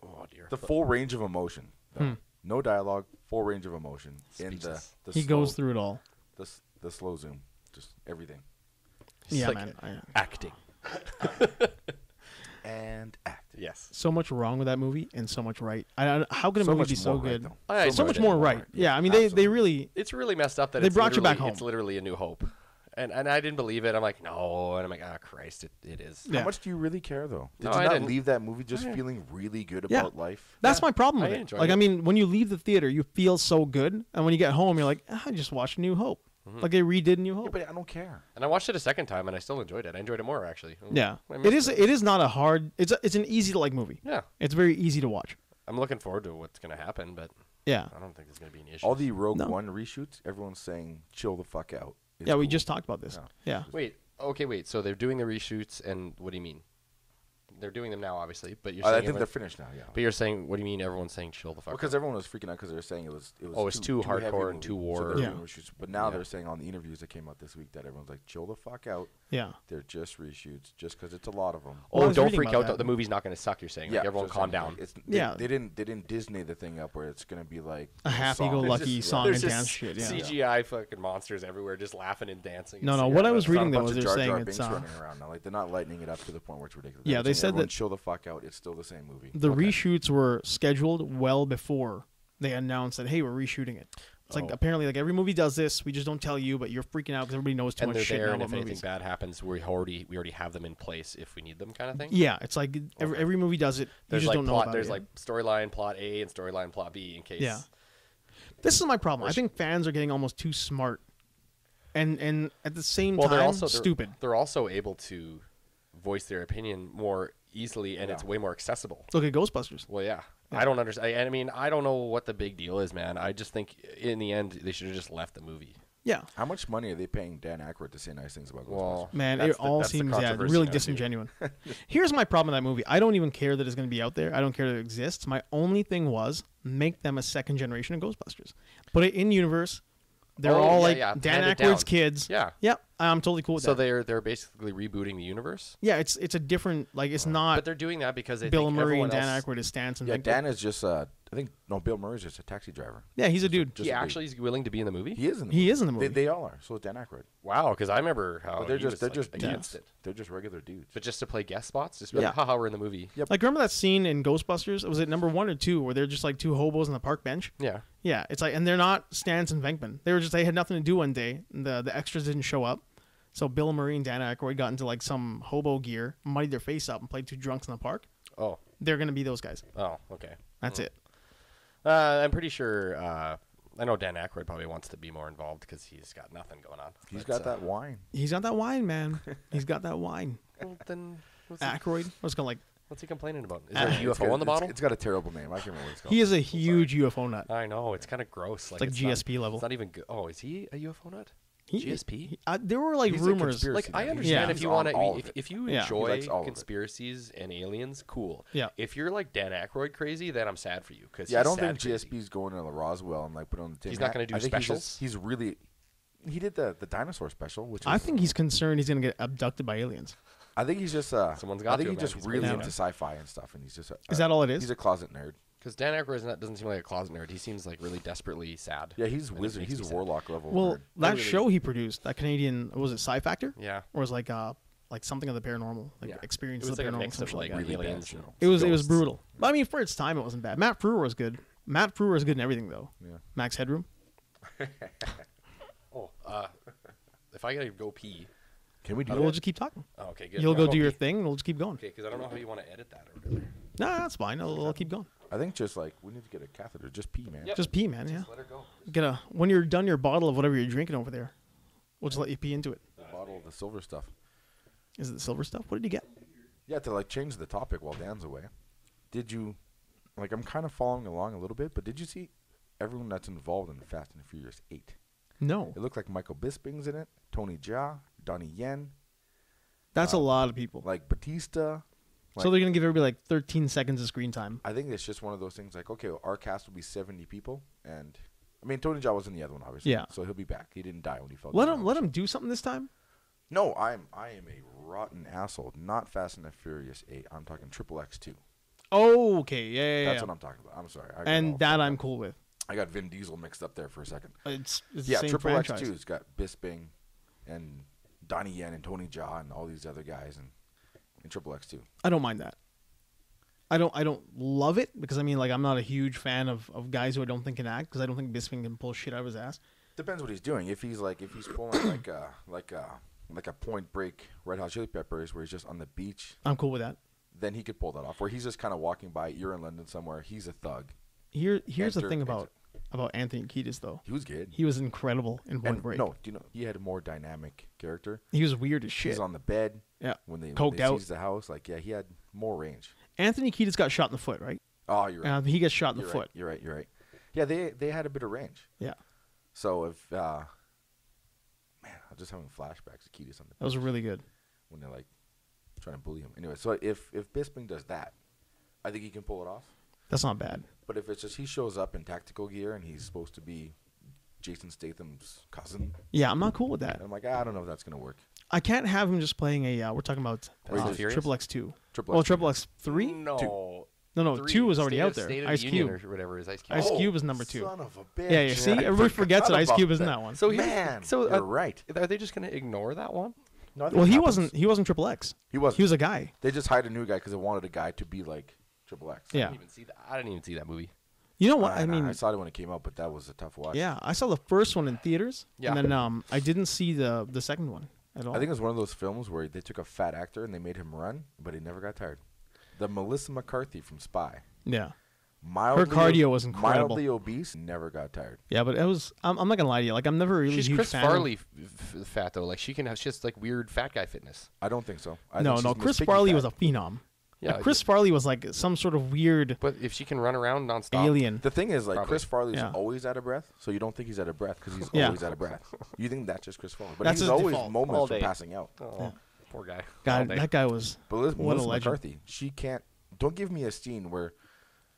Oh dear. The full range of emotion. though. No dialogue. Full range of emotion in Speechless. the He slow, goes through it all. the slow zoom. Just everything. He's Yeah, like man. acting. And act. Yes. So much wrong with that movie and so much right. How can a So movie much be so more right, good? though. I So much enjoyed it. more right. Yeah, I mean, they Absolutely. really. It's really messed up that They it's brought you back literally- home. It's literally A New Hope, and I didn't believe it. I'm like, no, and I'm like, ah, Christ, it is. Yeah. How much do you really care, though? Did No, you I not didn't. leave that movie just Yeah. feeling really good Yeah. about life? That's my problem with I it. enjoyed Like, it. I mean, when you leave the theater, you feel so good, and when you get home, you're like, I just watched New Hope. Like they redid New Yeah, Hope. but I don't care. And I watched it a second time, and I still enjoyed it. I enjoyed it more actually. Yeah, I it missed is. It is not a hard. It's an easy to like movie. Yeah, It's very easy to watch. I'm looking forward to what's gonna happen, but Yeah, I don't think there's gonna be any issue. All the Rogue No. One reshoots, everyone's saying chill the fuck out. It's yeah. We cool. just talked about this. Yeah. Wait, okay, wait. So they're doing the reshoots, and what do you mean? They're doing them now, obviously, but you're I saying think they're finished now. Yeah. but you're saying, what do you mean? Everyone's saying chill the fuck. Because out? everyone was freaking out because they were saying it was. Oh, it's too heavy hardcore and movie, too war. So they're Yeah. doing reshoots. But now Yeah. they're saying on the interviews that came out this week that everyone's like, chill the fuck out. Yeah. They're just reshoots, just because it's a lot of them. Well, I Oh, was don't reading freak about out. that. The movie's not going to suck. You're saying, like, everyone just calm saying, down. like, Yeah. They didn't Disney the thing up where it's gonna be like A songs. happy-go-lucky It's just- song There's and just dance shit. Yeah. CGI fucking monsters everywhere, just laughing and dancing. No, and no. singing. What I was It's not reading a though bunch was of they're Jar saying Jar it's Binks running around now. Like they're not lightening it up to the point where it's ridiculous. Yeah, They're they saying, said everyone that- chill the fuck out. It's still the same movie. the Okay. reshoots were scheduled well before they announced that hey, we're reshooting it. It's like Oh. apparently like every movie does this. We just don't tell you, but you're freaking out because everybody knows too And much they're shit there, now and about if anything movies. bad happens, we already have them in place if we need them, kind of thing. Yeah, it's like every movie does it. You There's just like don't know plot. about There's it. like storyline plot A and storyline plot B in case. Yeah. This is my problem. I think fans are getting almost too smart, and at the same Well, time, they're also stupid. They're also able to voice their opinion more easily, and it's Yeah. way more accessible. Look at Ghostbusters. Well, yeah. I don't understand. I mean, I don't know what the big deal is, man. I just think in the end they should have just left the movie. Yeah, How much money are they paying Dan Aykroyd to say nice things about Ghostbusters? Well, man, that's it all that's the seems controversy really now, too. disingenuous. Here's my problem with that movie. I don't even care that it's going to be out there. I don't care that it exists. My only thing was make them a second generation of Ghostbusters. Put it in universe. They're Oh, all yeah, like yeah. Dan Hand it Aykroyd's down. kids. Yeah. Yep, I'm totally cool with So that. they're basically rebooting the universe, Yeah, it's a different like it's but not they're doing that because they Bill think Murray everyone and Dan else. Aykroyd is Stance and Yeah, Victor. Dan is just. I think no. Bill Murray's just a taxi driver. Yeah, he's a dude. Just He a dude. actually is willing to be in the movie. He is in the He movie. is in the movie. They all are. So is Dan Aykroyd. Wow, because I remember how But they're he just was, they're like, just against dudes. it, They're just regular dudes. but just to play guest spots, just be like, Yeah. haha, we're in the movie. Yep. Like remember that scene in Ghostbusters? Was it number 1 or 2 where they're just like two hobos on the park bench? Yeah. Yeah, it's like, and they're not Stance and Venkman. They had nothing to do one day. And the extras didn't show up, so Bill Murray and Dan Aykroyd got into like some hobo gear, muddied their face up, and played two drunks in the park. Oh. They're gonna be those guys. Oh. Okay. That's it. I'm pretty sure. I know Dan Aykroyd probably wants to be more involved because he's got nothing going on. He's But, got that wine. He's got that wine, man. He's got that wine. Well, then what's he, Aykroyd. What's gonna like? what's he complaining about? Is there a It's UFO on the bottle? It's got a terrible name. I can't remember what it's called. He is a huge UFO nut. I know it's kind of gross. Like not- GSP level. It's not even good. Oh, is he a UFO nut? He- GSP? there were like He's a rumors. conspiracy Like I nut. understand Yeah. if you He's on want to, all of if, it. if you Yeah. He enjoy likes all of it. conspiracies and aliens, cool. Yeah. If you're like Dan Aykroyd crazy, then I'm sad for you because Yeah, I don't think GSP's going to the Roswell and like put on the Tim He's not hat. gonna do I think specials? He's really. He did the dinosaur special, which I is- think he's concerned he's gonna get abducted by aliens. I think he's just Someone's got I think to, he's man. just He's really crazy. into sci-fi and stuff, and he's just. Is that all it is? He's a closet nerd. Because Dan Aykroyd doesn't seem like a closet nerd. He seems like really desperately sad. Yeah, he's And it wizard. makes He's me a sad. warlock level. Well, nerd. that really- show he produced, that Canadian, was it Sci Factor? Yeah. Or was like something of the paranormal, like Yeah. experience It was of like the a paranormal, mix of something like like that. Really bad aliens. show. and It was ghosts. brutal. But I mean, for its time, it wasn't bad. Matt Frewer was good. Matt Frewer was good in everything, though. Yeah. Max Headroom. Oh, if I gotta go pee. Can we do We'll that? just keep talking. Oh, okay, good. You'll I'll go do your pee. thing, and we'll just keep going. Okay, because I don't know how you want to edit that or whatever. No, that's fine. I'll keep going. I think just like we need to get a catheter. Just pee, man. Yep. Just pee, man. Yeah. Just let her go. When you're done your bottle of whatever you're drinking over there, we'll just let you pee into it. The bottle of the silver stuff. Is it the silver stuff? What did you get? Yeah, to like change the topic while Dan's away. Did you, like, I'm kind of following along a little bit, but did you see everyone that's involved in Fast and Furious 8? No. It looked like Michael Bisping's in it, Tony Jaa, Donnie Yen, That's a lot of people. like Batista. So they're gonna give everybody like 13 seconds of screen time. I think it's just one of those things like, okay, our cast will be 70 people, and I mean, Tony Jaa was in the other one, obviously. Yeah. So he'll be back. He didn't die when he fell. Let down. him do something this time. No, I am a rotten asshole. Not Fast and the Furious 8. I'm talking Triple X 2. Oh, okay, yeah. That's what I'm talking about. I'm sorry. And that I'm cool with. I got Vin Diesel mixed up there for a second. It's the Yeah, same Triple franchise. X 2's got Bisping and Donnie Yen and Tony Jaa and all these other guys in Triple X 2. I don't mind that. I don't love it because I mean, like, I'm not a huge fan of guys who I don't think can act because I don't think Bisping can pull shit out of his ass. Depends what he's doing. If he's pulling like a Point Break Red Hot Chili Peppers where he's just on the beach, I'm cool with that. then he could pull that off. Where he's just kind of walking by, you're in London somewhere, he's a thug. Here's the Enter- thing about Anthony Kiedis though. He was good. He was incredible in Point Break. No, do you know he had a more dynamic character? He was weird as shit. He's on the bed. Yeah. When they Coked out. seized the house, like he had more range. Anthony Kiedis got shot in the foot, right? Oh, you're right. He gets shot in You're the right. foot. You're right. You're right. Yeah, they had a bit of range. Yeah. So if man, I'm just having flashbacks of Kiedis on the That was really good. when they're like trying to bully him. Anyway, so if Bisping does that, I think he can pull it off. That's not bad. But if it's just he shows up in tactical gear and he's supposed to be Jason Statham's cousin, Yeah, I'm not cool with that. I'm like, I don't know if that's gonna work. I can't have him just playing a. We're talking about Fast and Furious? Triple X2. Triple Well, X. Triple X3. No. No, 2 was already out there. State of Ice the Union Cube. or whatever is Ice Cube. Ice Cube is number 2. Son of a bitch. Yeah, yeah. See, I everybody forgets that forgot Ice about Cube is in that one. So Man, so you're right. Are they just going to ignore that one? No, I think Well, it he happens. wasn't Triple X. He wasn't. He was a guy. They just hired a new guy because they wanted a guy to be like Triple X. Yeah. I didn't even see that movie. You know what? I I mean, saw it when it came out, but that was a tough watch. yeah, I saw the first one in theaters, Yeah. and then I didn't see the second one at all. I think it was one of those films where they took a fat actor and they made him run, but he never got tired. The Melissa McCarthy from Spy. yeah, Mildly, cardio was incredible. Mildly obese, never got tired. yeah, but it was. I'm not gonna lie to you. Like, I'm never really She's huge Chris fan. Farley fat though. Like she has just like weird fat guy fitness. I don't think so. I No, think no. she's Chris Miss Piggy Farley fat. was a phenom. Yeah, Like, Chris Farley was like some sort of weird But if she can run around nonstop, alien. The thing is, like, Probably. Chris Farley's Yeah. always out of breath, so you don't think he's out of breath because he's Yeah. always out of breath. You think that's just Chris Farley, but That's he's his always default. All moments from day. passing out. Oh, Yeah. poor guy. All God, day. that guy was. But What a Melissa legend. McCarthy, she can't. Don't give me a scene where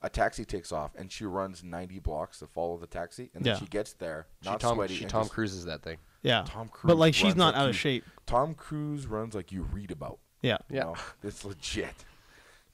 a taxi takes off and she runs 90 blocks to follow the taxi, and then Yeah. she gets there, She not Tom sweaty. and Tom just- Cruises that thing. Yeah, Tom Cruise but like she's runs not like out you- of shape. Tom Cruise runs like you read about. Yeah, You Yeah. know, it's legit.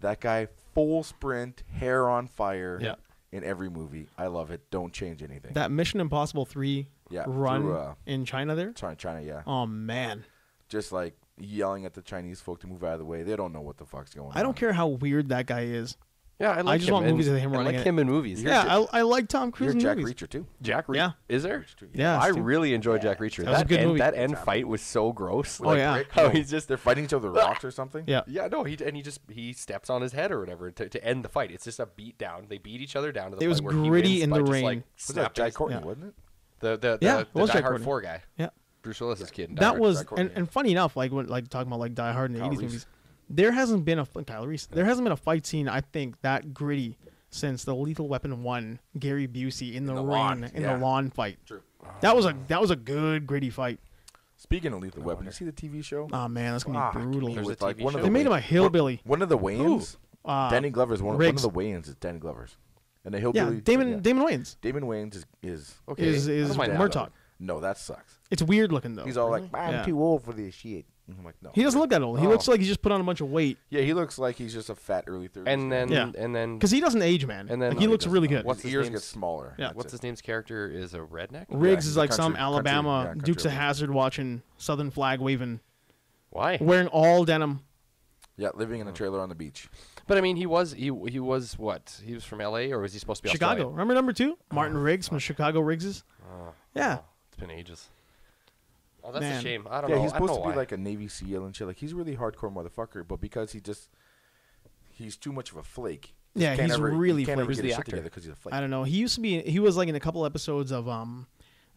That guy, full sprint, hair on fire. Yeah. In every movie, I love it. Don't change anything. that Mission Impossible 3 Yeah, run through, in China there. China, yeah. Oh man, Just like yelling at the Chinese folk to move out of the way. They don't know what the fuck's going on. I don't care how weird that guy is. Yeah, I like just him want in- movies with him I running like in him in movies. You're Yeah, I like Tom Cruise You're in Jack movies. Reacher too. Jack Reacher. Yeah. Is there? Yeah, I Stu- really enjoyed Jack Reacher. That was a good movie. That end fight was so gross. Oh, yeah. How he's just They're fighting each other with rocks or something. Yeah, Yeah, no, he steps on his head or whatever to end the fight. It's just a beat down. They beat each other down to the It point was where he gritty wins in by the just, rain. like, Was that snapping Jack his- Courtney, Yeah. wasn't it? The Yeah, it the was Die Jack Hard Courtney. 4 guy. yeah. Bruce Willis's kid. in Die That Hard. was Jack Courtney, and funny enough, like when talking about like Die Hard in the Kyle 80s Reese. movies, there hasn't been Kyle Reese. There hasn't been a fight scene I think that gritty since the Lethal Weapon 1 Gary Busey in the the rain lawn, in yeah. the lawn fight. True. That was a good gritty fight. Speaking of Lethal Weapon, you see the TV show? Oh man, that's gonna Fuck be me, brutal. There's a with, like, TV one of show? the They made him a Wayans- hillbilly. One of the Wayans. Danny Glover's one of Riggs. the Wayans is Danny Glover's, and the Yeah, hillbilly. Damon Wayans Damon Wayans is Okay. is I don't mind that, Murtaugh. No, that sucks. It's weird looking though. He's all like, I'm Yeah. too old for this shit. And I'm like, no. He doesn't look that old. He Oh. looks like he just put on a bunch of weight Yeah, he looks like he's just a fat early 30s. And then Yeah. and then because he doesn't age, man. And then- Like, No, he he looks doesn't. really good. What's his his ears name's- get smaller. Yeah. That's what's it. his name's character is a redneck? Riggs he's is a like some country- Alabama country Dukes of boy. Hazzard watching Southern flag waving, Why? wearing all denim. Yeah, living in a trailer on the beach. But I mean, he was what? He was from L.A. or was he supposed to be Chicago. Australian? Remember number 2? Martin Riggs from Chicago Riggses. Yeah. It's been ages. Oh, that's Man. a shame. I don't Yeah, know. he's I don't supposed know to be why. like a Navy SEAL and shit. Like he's a really hardcore motherfucker, but because he's too much of a flake. he Yeah, can't he's ever- really he can't ever flake. get Who's his the shit actor? together because he's a flake. I don't know. He was like in a couple episodes of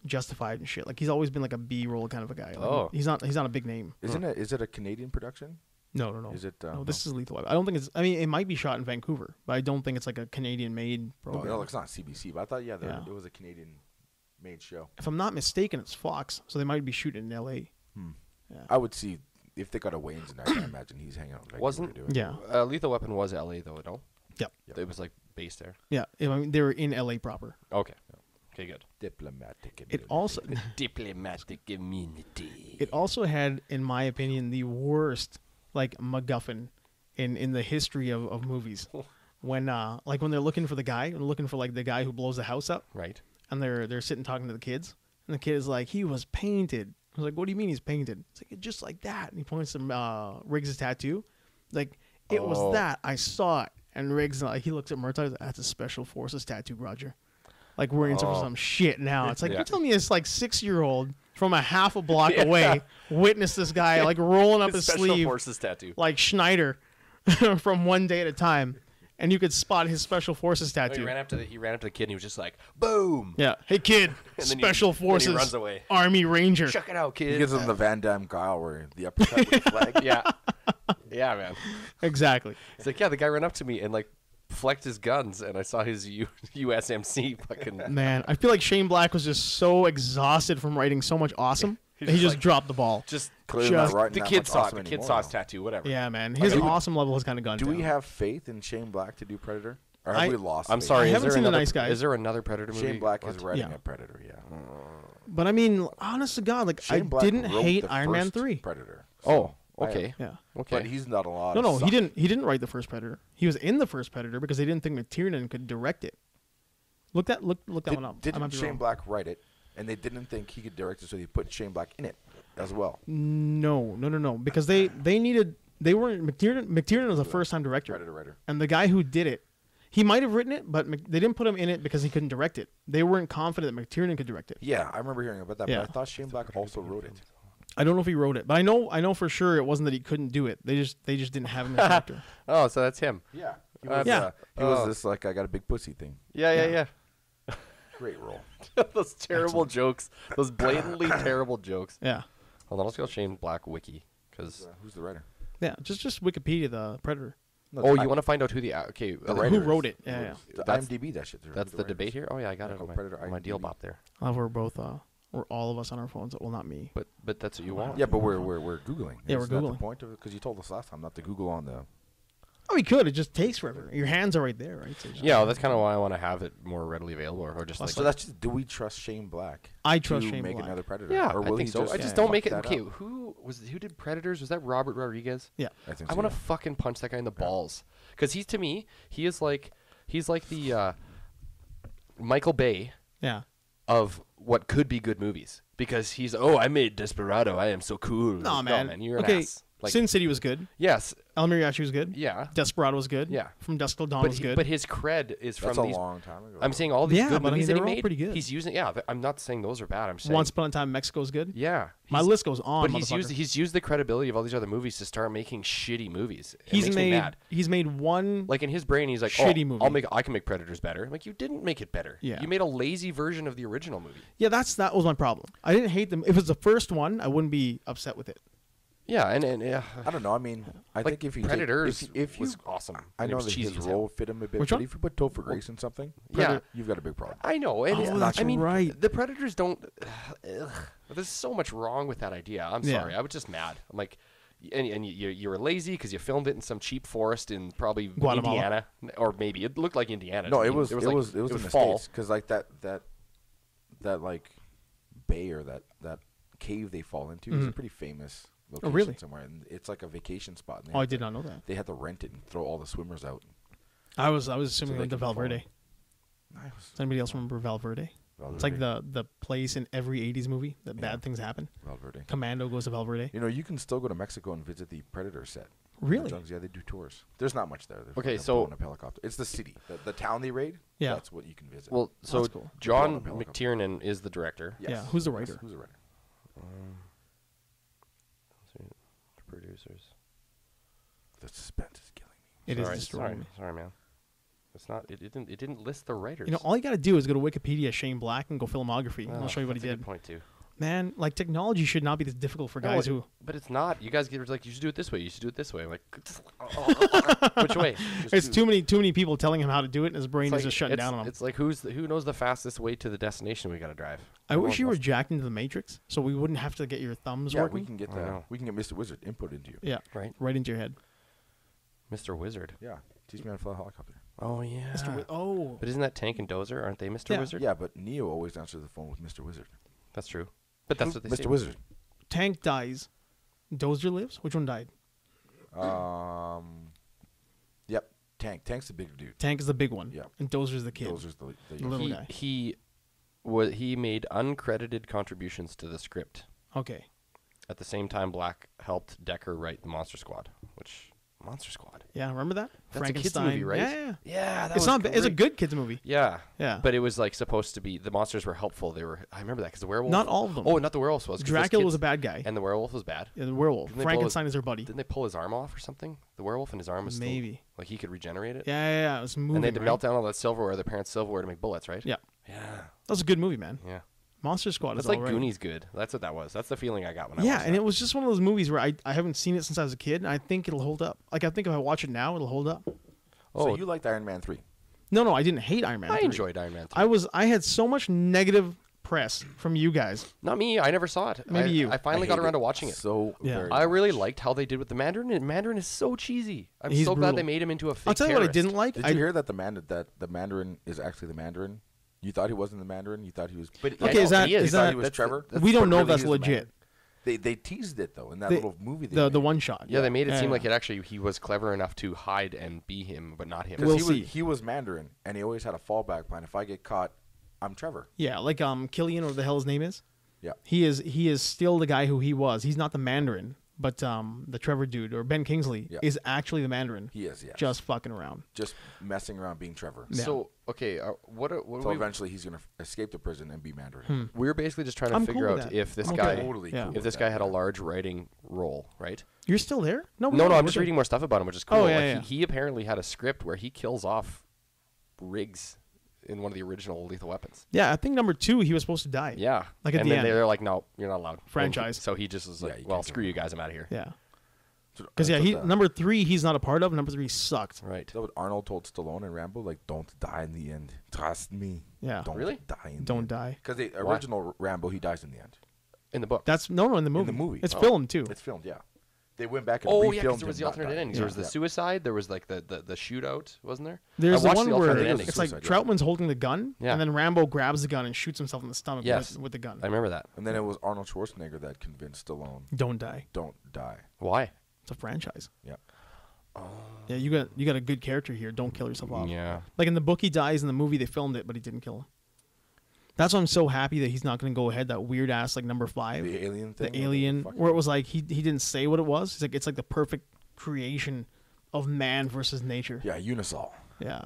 Justified and shit. Like he's always been like a B-roll kind of a guy. Like, Oh. he's not a big name. Is it a Canadian production? No. Is it? No, this is Lethal Weapon. I don't think it's. I mean, it might be shot in Vancouver, but I don't think it's like a Canadian-made No, program. no, it's not CBC. But I thought Yeah. it was a Canadian-made show. If I'm not mistaken, it's Fox, so they might be shooting in L.A. Yeah. I would see if they got a Wayans in there. I can imagine he's hanging out. in Vancouver Wasn't- doing it. Yeah, Lethal Weapon was L.A. though, no? Yep. It was like based there. yeah. I mean, they were in L.A. proper. Okay. Okay, good. Diplomatic. It also Diplomatic immunity. it also had, in my opinion, the worst like MacGuffin in the history of movies. When like when they're looking for the guy, and looking for like the guy who blows the house up, Right. and they're sitting talking to the kids, and the kid is like, he was painted. I was like, what do you mean he's painted? It's like, just like that. And he points to Riggs' tattoo. Like, it was that. I saw it. And Riggs, he looks at Murtaugh. Like, that's a Special Forces tattoo, Roger. Like, we're into some shit now. It's like, you're telling me this like 6-year-old from a half a block away witnessed this guy like rolling up his Special sleeve Forces tattoo. like Schneider from one day at a time. And you could spot his Special Forces No, tattoo. he ran up to the kid and he was just like, boom. Yeah. Hey, kid. And then Special then Forces. he runs away. Army Ranger. Check it out, kid. He gives him the Van Damme guile where the uppercut with the flag. Yeah. Yeah, man. Exactly. It's like, yeah, the guy ran up to me and like flecked his guns, and I saw his USMC fucking. Man, I feel like Shane Black was just so exhausted from writing so much awesome that he just like- dropped the ball. Just Clearly Just- not writing the that kid much saw it. awesome The kid anymore, saw his though. tattoo. Whatever. Yeah, man. His awesome level has kind of gone Do down. we have faith in Shane Black to do Predator? Or have we lost I'm faith? sorry. I is haven't there seen The another, Nice Guys. Is there another Predator movie? Shane Black is What? writing Yeah. a Predator, yeah. But I mean, honest to God, like Shane I Black didn't wrote hate the Iron Man first 3. Predator. Oh, I- okay. Yeah. Okay. But he's not allowed. No, to he suck. didn't write the first Predator. He was in the first Predator because they didn't think McTiernan could direct it. Look that one up. I might Didn't be Shane wrong. Black write it? And they didn't think he could direct it, so they put Shane Black in it as well. No. Because they weren't McTiernan was a first time director. Predator writer. And the guy who did it, he might have written it, but they didn't put him in it because he couldn't direct it. They weren't confident that McTiernan could direct it. Yeah, I remember hearing about that. Yeah. But I thought Shane Black also wrote it. I don't know if he wrote it, but I know for sure it wasn't that he couldn't do it. They just didn't have him as director. Oh, so that's him. Yeah. He was, Yeah. He was this like I got a big pussy thing. Yeah. Great role. Those terrible jokes. Those blatantly terrible jokes. Yeah. Hold on, let's go Shane Black wiki. Because Who's the writer? Yeah, just Wikipedia the Predator. No, you want to find out who the okay? The Who writer wrote is- it? Yeah. The That's- IMDb that shit. That's the debate here. Oh yeah, I got Yeah, it called on Predator my deal IMDb. bop there. We're both we're all of us on our phones. Well, not me. But that's what you want. Yeah, but we're googling. Yeah, we're Isn't that Googling. the point of it? Because you told us last time not to Google on the. Oh, we could. It just takes forever. Your hands are right there, right? So just- Yeah, well, that's kind of why I want to have it more readily available, or just like. So that's just. Do we trust Shane Black? I trust to Shane make Black. another Predator. Yeah, or will I think he so. Just I just Yeah. don't fuck make it. that Okay, up? who did Predators? Was that Robert Rodriguez? Yeah. I think I so, want to yeah. fucking punch that guy in the balls because to me he's like the Michael Bay Yeah. of what could be good movies because he's I made Desperado, I am so cool. No, man. You're an okay. ass. Like, Sin City was good. yes, El Mariachi was good. yeah, Desperado was good. Yeah. From Dusk Till Dawn but was good. but his cred is That's from a these. long time ago. I'm saying all these Yeah, good but I mean, movies that he they're all made. pretty good. He's using I'm not saying those are bad. I'm saying Once Upon a Time Mexico's good. yeah. My he's- list goes on. But motherfucker. he's used the credibility of all these other movies to start making shitty movies. It makes me mad. He's made one. Like in his brain, he's like, Shitty movie. I can make Predators better. I'm like, you didn't make it better. Yeah. You made a lazy version of the original movie. Yeah, that was my problem. I didn't hate them. If it was the first one, I wouldn't be upset with it. Yeah, and yeah, I don't know. I mean, I like think if you Predators take, if you, was awesome. I and it know was that cheesy his as hell. role fit him a bit. Which but one? if you put Topher Grace in something, Yeah. you've got a big problem. I know. And Oh, that's I mean, right. the Predators don't. There's so much wrong with that idea. I'm Yeah. sorry. I was just mad. I'm like, and you were lazy because you filmed it in some cheap forest in probably Guatemala. Indiana, or maybe it looked like Indiana. No, to it me. was like- in the fall. States because like that like bay or that cave they fall into is a pretty famous location really? somewhere, and it's like a vacation spot. And they Oh, I had did to- not know that. They had to rent it and throw all the swimmers out. I was assuming they like the can follow. Valverde. Nice. Does anybody else remember Valverde? It's like the place in every 80s movie that bad things happen. Valverde. Commando goes to Valverde. You know, you can still go to Mexico and visit the Predator set. Really? Yeah, they do tours. There's not much there. There's Okay, like a so- blowing up helicopter. It's the city, the town they raid. Yeah. That's what you can visit. Well, so That's cool. John Blowing up McTiernan is the director. Yes. Yeah, who's the writer? Who's the writer? Producers. The suspense is killing me. It is Sorry, destroying me. sorry, man. It's not. It didn't list the writers. You know, all you got to do is go to Wikipedia, Shane Black, and go filmography. and I'll show you what he that's a good did. point too. Man, like technology should not be this difficult for guys who. But it's not. You guys get like, you should do it this way. You should do it this way. I'm like, which way? Just It's do- too many people telling him how to do it, and his brain it's is like- just shutting it's- down on him. It's like who knows the fastest way to the destination we got to drive. I wish you were else. jacked into the Matrix, so we wouldn't have to get your thumbs Yeah, working. we can get I know. we can get Mr. Wizard input into you. Yeah, Right. right into your head. Mr. Wizard. Yeah, teach me how to fly a helicopter. Oh yeah. Oh, But isn't that Tank and Dozer? Aren't they Mr. Yeah. Wizard? Yeah, but Neo always answers the phone with Mr. Wizard. That's true. But that's what they say. Mr. Wizard. Tank dies. Dozer lives. Which one died? Yep. Tank's the big dude. Tank is the big one. Yeah. And Dozer's the kid. Dozer's the The little guy. He made uncredited contributions to the script. Okay. At the same time, Black helped Decker write the Monster Squad, Monster Squad. Yeah, remember that? That's a kids movie, right? Yeah. Yeah, that It's was not. It's a great. good kids movie. Yeah. Yeah. But it was like supposed to be the monsters were helpful. I remember that because the werewolf. Not all of them. Oh, not the werewolf was. 'Cause those Dracula was kids- a bad guy. and the werewolf was bad. Yeah, the werewolf. Didn't they pull Frankenstein is their buddy. Didn't they pull his arm off or something? The werewolf and his arm was Maybe. still, like he could regenerate it. Yeah. It was moving. And they had to right? melt down all that silverware, their parents' silverware, to make bullets, right? Yeah. Yeah. That was a good movie, man. Yeah. Monster Squad That's is like all right. Goonies good. That's what that was. That's the feeling I got when I Yeah, watched and that. it was just one of those movies where I haven't seen it since I was a kid, and I think it'll hold up. Like I think if I watch it now, it'll hold up. So you liked Iron Man 3? No, I didn't hate Iron Man. I 3. enjoyed Iron Man 3. I had so much negative press from you guys. Not me. I never saw it. Maybe you. I finally got hated around to watching it. So Yeah. very I really much. liked how they did with the Mandarin. And Mandarin is so cheesy. I'm He's so glad brutal. they made him into a fake I'll tell you what I terrorist. didn't like. Did you hear that the Mandarin is actually the Mandarin? You thought he wasn't the Mandarin. You thought he was. But Okay, yeah, is that- he is you thought that- he was that's Trevor? we don't But know if really that's he's the legit. Mandarin. They teased it though in that They- little movie. They The made. one shot. Yeah, they made it seem Yeah. like it actually he was clever enough to hide and be him, but not him. Because We'll he see. he was Mandarin, and he always had a fallback plan. If I get caught, I'm Trevor. Yeah, like Killian, or what the hell his name is. Yeah. He is still the guy who he was. He's not the Mandarin, but the Trevor dude or Ben Kingsley Yeah. is actually the Mandarin. He is, yeah. Just fucking around. Just messing around being Trevor. Yeah. So okay, what So we, eventually he's gonna escape the prison and be Mandarin. we're basically just trying to I'm figure cool with out that. if this I'm guy okay. Totally Yeah. cool if with this that, guy had a yeah. large writing role, right? You're still there? No, No, we're I'm just good. reading more stuff about him, which is cool. Oh, Like, yeah. He apparently had a script where he kills off Riggs in one of the original Lethal Weapons. Yeah, I think number 2 he was supposed to die. Yeah. Like at and the then end. they're like, no, you're not allowed. Franchise. So he just was Yeah, like, you well, can't do screw it. you guys, I'm out of here. Yeah. So Because that's he what number 3 he's not a part of. Number 3 sucked. Right. That's what Arnold told Stallone and Rambo, like, don't die in the end. Trust me. Yeah. Don't Really? die in Don't die. Because the Why? original Rambo, he dies in the end. In the book. That's no in the movie. In the movie. It's Oh. filmed too. It's filmed, yeah. They went back and Oh, refilmed yeah, because there was him the not alternate dying. endings. There was the Yeah. suicide. There was like the shootout, wasn't there? There's I the watched one the where alternate endings. endings. it's like Suicide, yeah. Troutman's holding the gun, Yeah. and then Rambo grabs the gun and shoots himself in the stomach Yes. with the gun. I remember that. And then it was Arnold Schwarzenegger that convinced Stallone, Don't die. don't die. Why? It's a franchise. Yeah. Yeah, you got a good character here. Don't kill yourself off. Yeah. Like in the book, he dies. In the movie, they filmed it, but he didn't kill him. That's why I'm so happy that he's not going to go ahead that weird ass like number 5, The alien thing. the or alien, fucking- where it was like he didn't say what it was. He's like it's like the perfect creation of man versus nature. Yeah, Unisol. Yeah.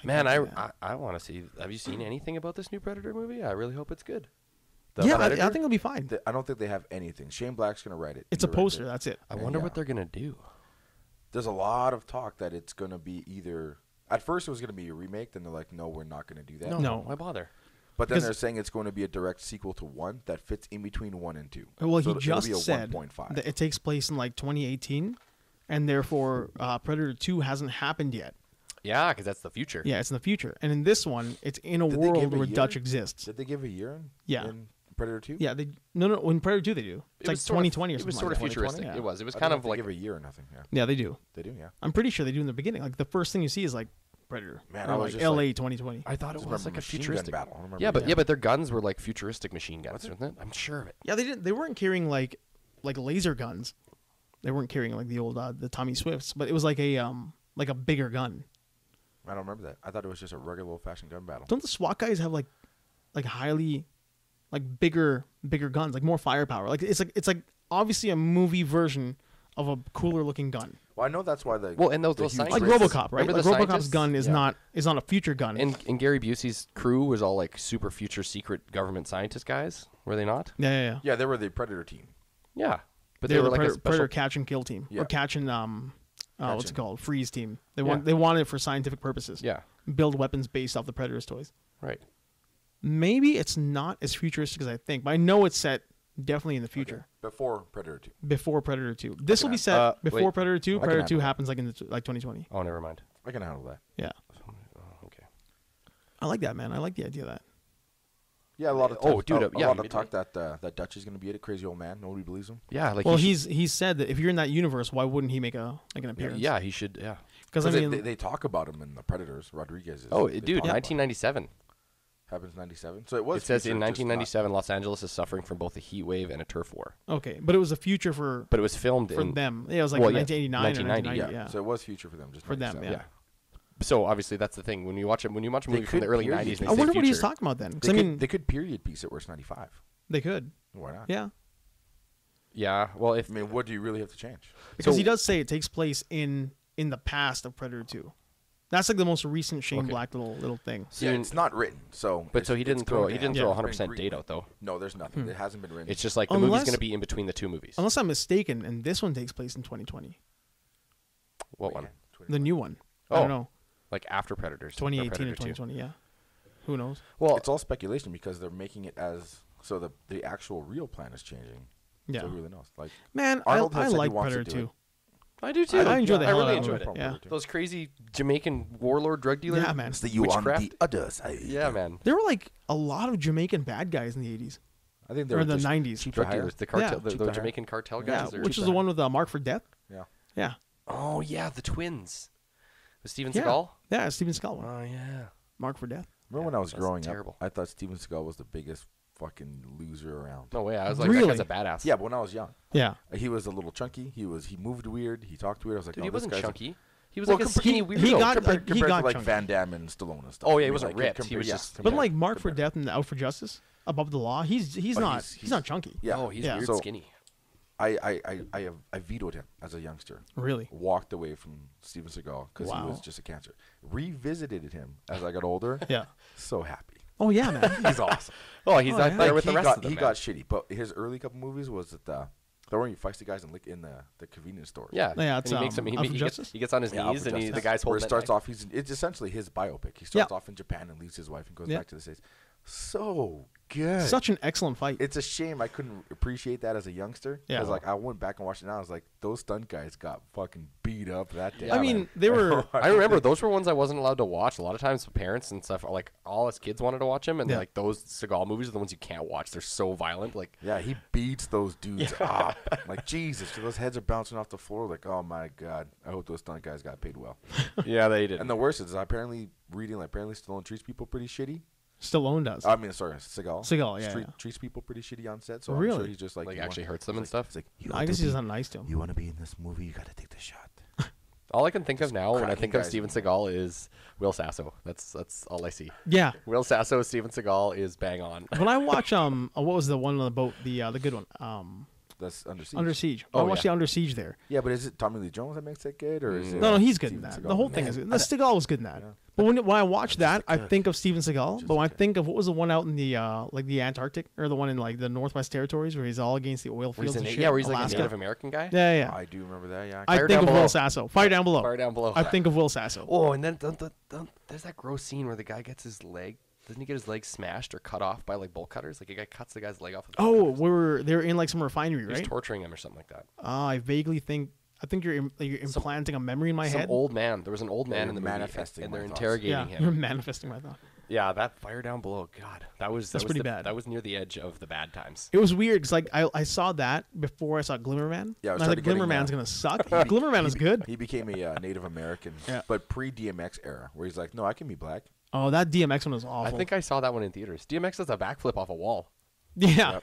Man, can't do that. I want to see. Have you seen anything about this new Predator movie? I really hope it's good. Yeah, I editor? think it'll be fine. I don't think they have anything. Shane Black's going to write it. It's a He directed poster. it. That's it. I wonder Yeah. what they're gonna do. There's a lot of talk that it's going to be either. At first, it was going to be a remake. Then they're like, no, we're not going to do that. No. Why bother? But then Because- they're saying it's going to be a direct sequel to 1 that fits in between 1 and 2. Well, So he it'll just be a said 1.5. that it takes place in like 2018, and therefore Predator 2 hasn't happened yet. Yeah, because that's the future. Yeah, it's in the future. And in this one, it's in a Did they give world a where year? Dutch exists. Did they give a year in, Yeah. in Predator 2? Yeah, they no. In Predator 2, they do. It's It like was sort of- 2020 or It something. was sort of like that. futuristic. 2020? Yeah. It was. It was I kind don't of think like they give a year or nothing. Yeah. Yeah, they do. They do, yeah. I'm pretty sure they do in the beginning. Like the first thing you see is like Predator. Man, or I was like just LA like- 2020. I thought it Just was remember like a machine gun futuristic battle. I don't remember Yeah, but that. their guns were like futuristic machine guns, weren't it? I'm sure of it. Yeah, they weren't carrying like laser guns. They weren't carrying like the old the Tommy Swifts, but it was like a bigger gun. I don't remember that. I thought it was just a regular old-fashioned gun battle. Don't the SWAT guys have like highly like bigger guns, like more firepower? Like it's like obviously a movie version of a cooler looking gun. Well, I know that's why the Well, and those the huge scientists- Like races- RoboCop, right? Remember Like the RoboCop's scientists? gun is Yeah. not a future gun. And Gary Busey's crew was all like super future secret government scientist guys, were they not? yeah. Yeah, they were the Predator team. Yeah, but They they were were the like a Predator, special. Predator catch and kill team, Yeah. or catch and what's it Catch called? Freeze team. They Yeah. wanted it for scientific purposes. Yeah, Build weapons based off the Predator's toys. right. Maybe it's not as futuristic as I think, but I know it's set definitely in the future. Before Predator 2. Before Predator 2. This will be set Uh, before wait. Predator 2. I can Predator 2 handle happens like in like 2020. Oh, never mind. I can handle that. Yeah. Oh, okay. I like that, man. I like the idea of that. Yeah, a lot of Oh, talk, dude, a yeah, lot you of talk that that Dutch is going to be it, a crazy old man. Nobody believes him. Yeah, like Well, he should- he's said that if you're in that universe, why wouldn't he make an appearance? yeah, he should. Yeah, Because I mean, they talk about him in the Predators. Rodriguez. Dude, 1997. Happens 97. So it was. It says in future, just 1997, Los Angeles is suffering from both a heat wave and a turf war. okay, but it was a future for But it was filmed in them. Yeah, it was like Well, yeah, 1989 or 1990, 1990. Yeah. So it was future for them. Just For them, 97. So obviously that's the thing. When you watch a movie from the could early period 90s, piece and I they say wonder what he's future, talking about then. 'Cause They I could, mean, they could period piece it where it's 95. they could. Why not? Yeah, Yeah, well, if I mean, what do you really have to change? because So- he does say it takes place in the past of Predator 2. That's like the most recent Shane Okay. Black little thing. So Yeah, you- it's not written. So, but so he didn't throw going to a happen. 100% Green date light. out though. No, there's nothing. It hasn't been written. It's just like the movie's Unless- going to be in between the two movies. Unless I'm mistaken, and this one takes place in 2020. What one? The new one. I Oh. don't know. Like after Predators. or 2018 or Predator 2. 2020. Yeah. Who knows? Well, It's all speculation because they're making it as so the actual real plan is changing. Yeah. So who really knows? Like Man, Arnold I has said he like wants to Predator do 2. I do too. I enjoy the I hell really out of enjoyed it. it. Yeah. Those crazy Jamaican warlord drug dealer. Yeah, man. it's the you on Witchcraft? the other side. Yeah, man. There were like a lot of Jamaican bad guys in the 80s. I think they Or were the just 90s. cheap to Drug hire. dealers. The cartel. Yeah. The Cheap to hire. Jamaican cartel Yeah, guys. which is the one with Mark for Death. Yeah. Yeah. Oh yeah, the twins. With Steven Yeah. Seagal. Yeah, Steven Seagal one. Oh yeah. Mark for Death. Remember when I was that's growing terrible. up, I thought Steven Seagal was the biggest fucking loser around. No way. I was like, Really? that guy's a badass. Yeah, but when I was young, Yeah. he was a little chunky. He moved weird. He talked weird. I was like, Dude, no, he this wasn't guy's chunky. He was Well, like a compa- skinny he weirdo. got- compared, he compared got to like chunky. Van Damme and Stallone and stuff. Oh, yeah, he I mean, wasn't like, ripped. compare- He was yeah, just- But compare- like Mark for compare. Death and Out for Justice, Above the Law, he's But not he's- not chunky. Yeah. No, he's Yeah. weird So- skinny. I vetoed him as a youngster. Really. Walked away from Steven Seagal because he Wow. was just a cancer. Revisited him as I got older. Yeah. So happy. Oh yeah, man. He's awesome. Oh, he's Oh, out yeah. there Like, with he the rest got of them. he man. got shitty, but his early couple movies was that the where he fights the guys in the convenience store. Yeah. Yeah, and it's, he makes him. Out for He Justice? gets on his Yeah, Out knees for and the Justice. guy's where holding it starts off. It's essentially his biopic. He starts off in Japan and leaves his wife and goes Yeah. back to the States. So good. Such an excellent fight. It's a shame I couldn't appreciate that as a youngster. Yeah. Because like I went back and watched it now. I was like, those stunt guys got fucking beat up that day. Yeah, I mean, man. they were. I remember those were ones I wasn't allowed to watch. A lot of times, parents and stuff, like all us kids wanted to watch them, and Yeah. like those Seagal movies are the ones you can't watch. They're so violent. Like, Yeah, he beats those dudes up. Like Jesus, those heads are bouncing off the floor. Like, oh my god, I hope those stunt guys got paid well. yeah, they did. And the worst is apparently Stallone treats people pretty shitty. Stallone does. I mean, sorry, Seagal. Seagal, yeah, yeah. Treats people pretty shitty on set. So Really? I'm sure he's just like Like you actually wanna- hurts them it's and like- stuff? It's like, you I want guess to he's be- not nice to him. You want to be in this movie? You got to take the shot. All I can think of now when I cracking think of guys Steven in the Seagal is Will Sasso. That's all I see. Yeah. Will Sasso, Steven Seagal is bang on. When I watch what was the one on the boat? The good one. That's Under Siege. Under Siege. Oh, I watched yeah. the Under Siege there. Yeah, but is it Tommy Lee Jones that makes it good, or is it? No, he's good in Steven that. Seagal? The whole thing Man, is good. The Seagal was good in that. Yeah. But when I watch that, just I a think of Steven Seagal. Just But when I a think of what was the one out in the like the Antarctic or the one in like the Northwest Territories where he's all against the oil Where he's fields and shit. where he's like a Alaska. Native American guy. Yeah, yeah. I do remember that. Yeah. I Fire think down of below. Will Sasso. Fire down below. Far down below. I think of Will Sasso. Oh, and then there's that gross scene where the guy gets his leg. Doesn't he get his leg smashed or cut off by like bolt cutters? Like a guy cuts the guy's leg off. With bolt Oh, cutters. they're in like some refinery, He was right? torturing him or something like that. I vaguely think. I think you're implanting a memory in my Some head. old man. There was an old man you're in the movie, manifesting and my they're thoughts. interrogating Yeah, him. you're manifesting my thought. Yeah, that fire down below. God, that was pretty bad. That was near the edge of the bad times. It was weird because like I saw that before I saw Glimmerman. Yeah, I and was I started thought getting, Glimmerman's gonna suck. Glimmerman is good. He became a Native American, Yeah. but pre-DMX era, where he's like, no, I can be black. Oh, that DMX one was I awful. think I saw that one in theaters. DMX does a backflip off a wall. Yeah,